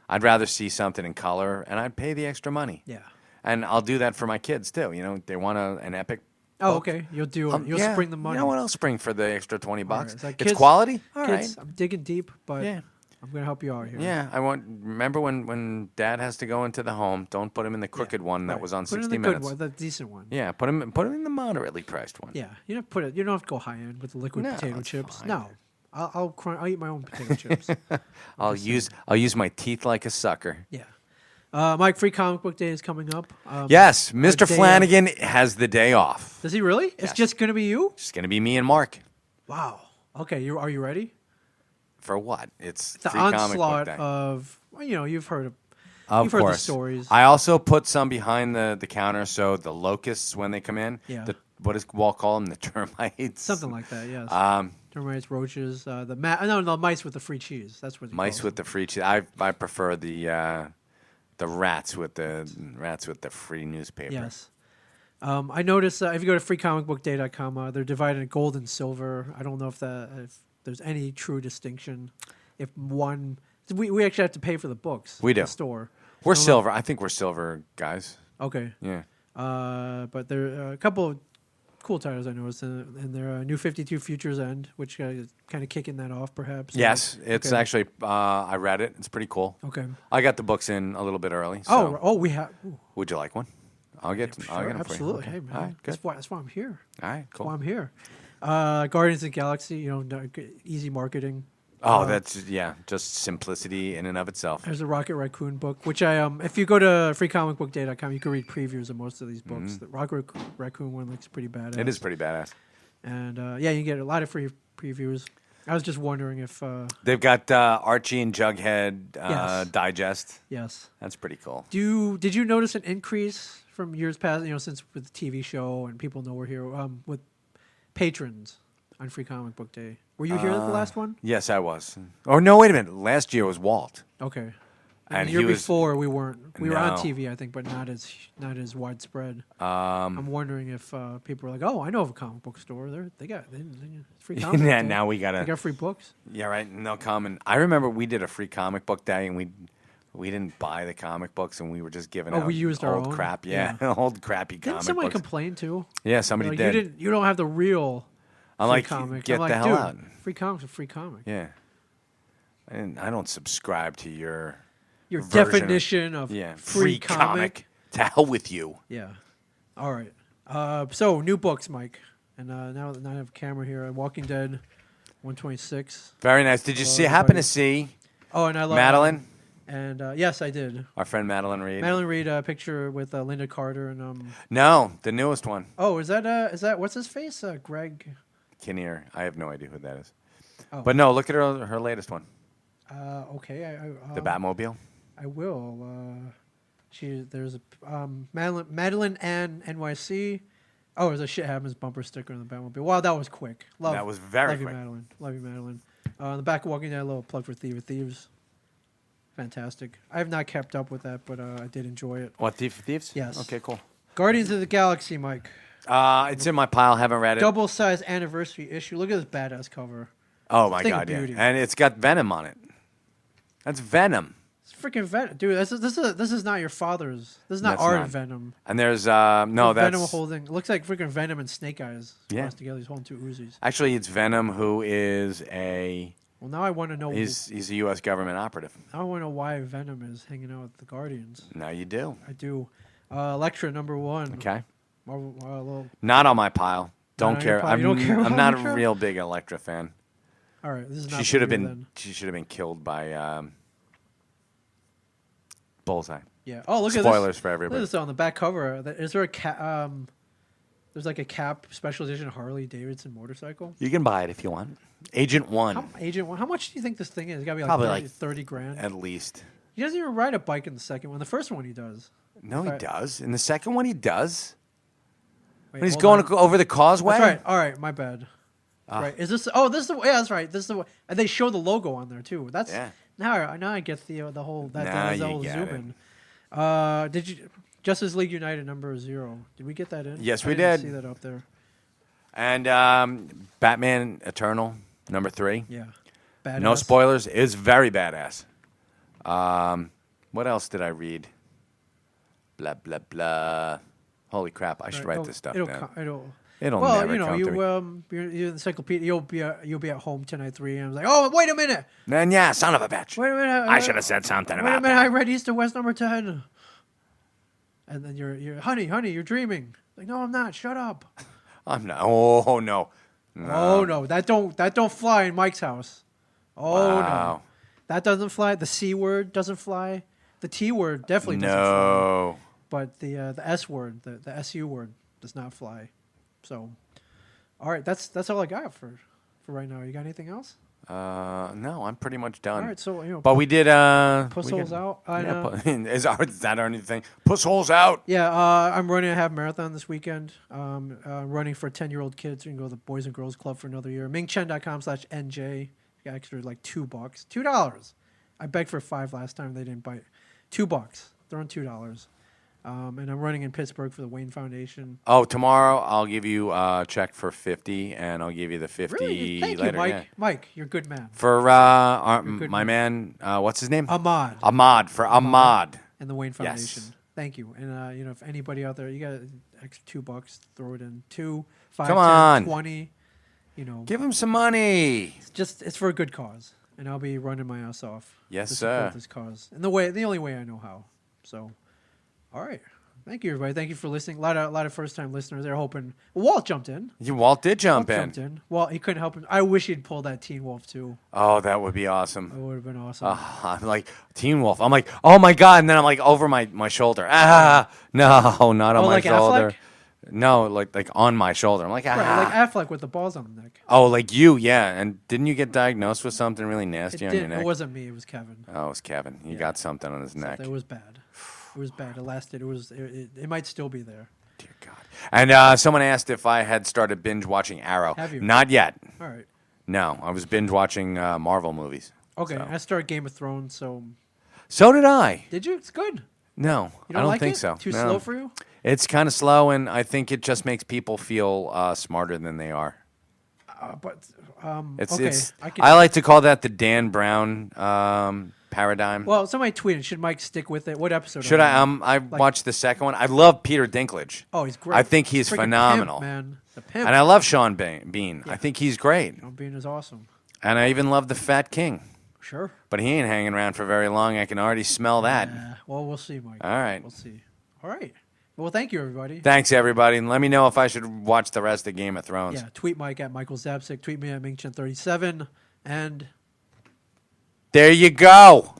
S2: I'd rather see something in color, and I'd pay the extra money.
S1: Yeah.
S2: And I'll do that for my kids too. They want an epic.
S1: Oh,
S2: book.
S1: okay. You'll do. You'll
S2: Yeah.
S1: spring the money.
S2: You know what? I'll spring for the extra $20.
S1: Alright, it's like
S2: It's
S1: kids-
S2: quality. All right.
S1: Kids, I'm digging deep, but
S2: Yeah.
S1: I'm gonna help you out here.
S2: Yeah, remember when Dad has to go into the home? Don't put him in the crooked one that
S1: Right.
S2: was on
S1: Put it
S2: 60
S1: in the
S2: Minutes.
S1: good one, the decent one.
S2: Yeah, put him in the moderately priced one.
S1: Yeah, you don't put it. You don't have to go high end with the liquid
S2: No,
S1: potato
S2: it's
S1: chips.
S2: fine.
S1: No, I'll eat my own potato chips.
S2: I'll use my teeth like a sucker.
S1: Yeah. Mike, Free Comic Book Day is coming up.
S2: Yes,
S1: a
S2: Mr.
S1: day
S2: Flanagan has the day off.
S1: Does he really? It's
S2: Yes.
S1: just gonna be you?
S2: It's going to be me and Mark.
S1: Wow. Okay. Are you ready?
S2: For what? It's
S1: The
S2: Free Comic Book
S1: onslaught
S2: Day.
S1: of you've heard of.
S2: Of
S1: you've heard the
S2: course.
S1: stories.
S2: I also put some behind the counter, so the locusts, when they come in,
S1: Yeah.
S2: what does Walt call them? The termites?
S1: Something like that. Yes. Termites, roaches, the mice with the free cheese. That's what. he
S2: Mice
S1: calls
S2: with the free cheese. I prefer the rats with the free newspaper.
S1: Yes. I noticed if you go to freecomicbookday.com, they're divided in gold and silver. I don't know if there's any true distinction. If one, we actually have to pay for the books.
S2: We do.
S1: At the store.
S2: We're
S1: I don't know-
S2: silver. I think we're silver guys.
S1: Okay.
S2: Yeah.
S1: But there are a couple of cool titles I noticed, and there are New 52 Futures End, which is kind of kicking that off, perhaps.
S2: Yes, it's
S1: Okay.
S2: actually. I read it. It's pretty cool.
S1: Okay.
S2: I got the books in a little bit early. So.
S1: We have. Ooh,
S2: Would you like one? I'll get them for you.
S1: absolutely.
S2: Okay.
S1: Hey, man.
S2: All right, good.
S1: That's why I'm here.
S2: All right,
S1: That's why
S2: cool.
S1: I'm here. Guardians of the Galaxy, easy marketing.
S2: Oh, that's just simplicity in and of itself.
S1: There's a Rocket Raccoon book, which if you go to freecomicbookday.com, you can read previews of most of these books. The Rocket Raccoon one looks pretty badass.
S2: It is pretty badass.
S1: And you get a lot of free previews. I was just wondering if
S2: They've got Archie and Jughead
S1: Yes.
S2: digest.
S1: yes.
S2: That's pretty cool.
S1: Did you notice an increase from years past? Since with the TV show and people know we're here with patrons on Free Comic Book Day. Were you here at the last one?
S2: Yes, I was. Oh no, wait a minute. Last year was Walt.
S1: Okay.
S2: And
S1: the year
S2: he was-
S1: before we weren't. We were on
S2: No.
S1: TV, I think, but not as widespread. I'm wondering if people are like, "Oh, I know of a comic book store. They got free comic book day.
S2: Now we
S1: They
S2: gotta.
S1: got free books."
S2: Yeah, right. And they'll come and I remember we did a free comic book day and we didn't buy the comic books and we were just giving out
S1: we used our
S2: old
S1: own?
S2: crap. Yeah, old crappy
S1: Didn't
S2: comic
S1: somebody
S2: books.
S1: complain too?
S2: Yeah, somebody
S1: Like,
S2: did.
S1: You don't have the real.
S2: I'm
S1: free
S2: like,
S1: comic.
S2: get
S1: I'm like,
S2: the hell
S1: dude,
S2: out.
S1: Free comic's a free comic.
S2: Yeah. And I don't subscribe to your
S1: Your
S2: version of-
S1: definition of free comic.
S2: To hell with you.
S1: Yeah. All right. So new books, Mike, and now I have a camera here. Walking Dead, 126.
S2: Very nice. Did you
S1: Hello,
S2: happen
S1: everybody.
S2: to see
S1: Oh, and I love
S2: Madeline?
S1: And yes, I did.
S2: Our friend Madeline Reed.
S1: Madeline Reed, a picture with Linda Carter and
S2: No, the newest one.
S1: Oh, is that what's his face? Greg.
S2: Kinnear. I have no idea who that is.
S1: Oh.
S2: But no, look at her latest one.
S1: Okay.
S2: The Batmobile.
S1: I will. There's a Madeline Ann NYC. Oh, there's a Shit Happens bumper sticker on the Batmobile. Wow, that was quick.
S2: That was very
S1: love
S2: quick.
S1: You, Madeline. Love you, Madeline. On the back of Walking Dead, a little plug for Thief of Thieves. Fantastic. I have not kept up with that, but I did enjoy it.
S2: What, Thief of Thieves?
S1: Yes.
S2: Okay, cool.
S1: Guardians of the Galaxy, Mike.
S2: It's in my pile. Haven't read it.
S1: Double-sized anniversary issue. Look at this badass cover.
S2: Oh my
S1: Thing of
S2: god, yeah.
S1: beauty.
S2: And it's got Venom on it. That's Venom.
S1: It's freaking Venom, dude. This is not your father's. This is not
S2: That's
S1: our
S2: not.
S1: Venom.
S2: And there's no,
S1: Venom
S2: that's
S1: holding. It looks like freaking Venom and Snake Eyes.
S2: Yeah.
S1: Crossed together. He's holding two Uzis.
S2: actually it's Venom, who is a
S1: Well, now I want to know.
S2: he's a U.S. government operative.
S1: Now I want to know why Venom is hanging out with the Guardians.
S2: Now you do.
S1: I do. Elektra #1.
S2: Okay.
S1: Well,
S2: Not on my pile. Don't
S1: on your
S2: care.
S1: pile. You don't care
S2: I'm
S1: about
S2: not
S1: Elektra?
S2: a real big Elektra fan.
S1: all right. This is not.
S2: She
S1: for
S2: should have
S1: you
S2: been.
S1: then.
S2: She should have been killed by Bullseye.
S1: Yeah. Oh, look at this.
S2: Spoilers for
S1: Look at
S2: everybody.
S1: this on the back cover. Is there a Cap? There's like a Cap special edition Harley Davidson motorcycle.
S2: You can buy it if you want. Agent One,
S1: Agent One. How much do you think this thing is? It's got to be like
S2: Probably
S1: 30,
S2: like
S1: 30 grand.
S2: at least.
S1: He doesn't even ride a bike in the second one. The first one he does.
S2: No, he
S1: Right.
S2: does. In the second one, he does.
S1: Wait,
S2: When he's
S1: hold
S2: going
S1: on.
S2: over the causeway.
S1: That's right. All right, my bad. Right. Is this? Oh, this is the. Yeah, that's right. This is the. And they show the logo on there too. That's
S2: Yeah.
S1: now I get the whole that
S2: Now
S1: the
S2: you
S1: whole
S2: get
S1: zoom
S2: it.
S1: in. Did you Justice League United #0? Did we get that in?
S2: Yes,
S1: I
S2: we
S1: didn't
S2: did.
S1: See that up there?
S2: And Batman Eternal #3.
S1: Yeah. Badass.
S2: No spoilers. Is very badass. What else did I read? Blah blah blah. Holy crap! I should write this stuff down. It'll
S1: Well,
S2: never
S1: you know,
S2: come to me.
S1: you're encyclopedia. You'll be at home tonight 3 a.m. It's like, oh, wait a minute.
S2: Then yeah, son of a bitch.
S1: Wait a minute.
S2: I should have said something
S1: Wait a
S2: about
S1: minute.
S2: that.
S1: I read East to West #10. And then you're honey, you're dreaming. Like, no, I'm not. Shut up.
S2: I'm not. Oh no.
S1: Oh no, that don't fly in Mike's house. Oh no,
S2: Wow.
S1: that doesn't fly. The C word doesn't fly. The T word definitely doesn't fly.
S2: No.
S1: But the S word, the SU word, does not fly. So, all right, that's all I got for right now. You got anything else?
S2: No, I'm pretty much done.
S1: All right, so
S2: But we did.
S1: Puss
S2: we
S1: Holes
S2: can-
S1: out.
S2: is that our new thing? Puss holes out.
S1: Yeah, I'm running a half marathon this weekend. Running for 10-year-old kids. You can go to the Boys and Girls Club for another year. Mingchen.com/NJ. You got extra like $2. $2. I begged for $5 last time. They didn't bite. $2. Throw in $2. And I'm running in Pittsburgh for the Wayne Foundation.
S2: Oh, tomorrow I'll give you a check for 50, and I'll give you the 50
S1: Really? Thank
S2: later.
S1: you, Mike.
S2: Yeah.
S1: Mike, you're a good man.
S2: For
S1: good
S2: my man, what's his name?
S1: Ahmad.
S2: Ahmad. For Ahmad.
S1: And the Wayne
S2: Yes.
S1: Foundation. Thank you. And you know, if anybody out there, you got an extra $2, throw it in. 2, 5,
S2: Come
S1: 10,
S2: on.
S1: 20. You know,
S2: Give him some money.
S1: it's for a good cause, and I'll be running my ass off.
S2: Yes,
S1: to
S2: sir.
S1: support this cause, and the only way I know how. So, all right. Thank you, everybody. Thank you for listening. A lot of first time listeners. They're hoping. Walt jumped in.
S2: Walt did jump
S1: Walt
S2: in.
S1: jumped in. Well, he couldn't help him. I wish he'd pulled that Teen Wolf too.
S2: Oh, that would be
S1: It
S2: awesome.
S1: would have been awesome.
S2: I'm like, Teen Wolf. I'm like, oh my God. And then I'm like, over my shoulder. No, not on
S1: Oh,
S2: my
S1: like
S2: shoulder.
S1: Affleck?
S2: No, like on my shoulder. I'm like,
S1: Right, like Affleck with the balls on the neck.
S2: Oh, like you, yeah. And didn't you get diagnosed with something really
S1: It
S2: nasty on your
S1: didn't.
S2: neck?
S1: It wasn't me. It was Kevin.
S2: Oh, it was Kevin. He got something on his neck.
S1: It was bad. It was bad. It lasted. It might still be there.
S2: Dear God. And someone asked if I had started binge watching Arrow.
S1: Have you?
S2: Not yet.
S1: All right.
S2: No, I was binge watching Marvel movies.
S1: Okay.
S2: So.
S1: I started Game of Thrones. So
S2: So did I.
S1: did you? It's good.
S2: No,
S1: You
S2: I don't
S1: like
S2: think
S1: it?
S2: so.
S1: Too
S2: No.
S1: slow for you?
S2: It's kind of slow, and I think it just makes people feel smarter than they are.
S1: But
S2: It's,
S1: okay.
S2: it's,
S1: I can.
S2: I like to call that the Dan Brown paradigm.
S1: Well, somebody tweeted. Should Mike stick with it? What episode?
S2: Should
S1: are
S2: I?
S1: we on?
S2: I watched the second one. I love Peter Dinklage.
S1: Oh, he's great.
S2: I think he's
S1: Freaking
S2: phenomenal.
S1: pimp, man. The pimp.
S2: And I love Sean Bean. I think he's great.
S1: Sean Bean is awesome.
S2: And I even love the Fat King.
S1: Sure.
S2: But he ain't hanging around for very long. I can already smell that.
S1: Well, we'll see, Mike.
S2: All right.
S1: We'll see. All right. Well, thank you, everybody.
S2: Thanks, everybody. And let me know if I should watch the rest of Game of Thrones.
S1: Yeah. Tweet Mike at Michael Zapsik. Tweet me at Mingchen37. And
S2: There you go.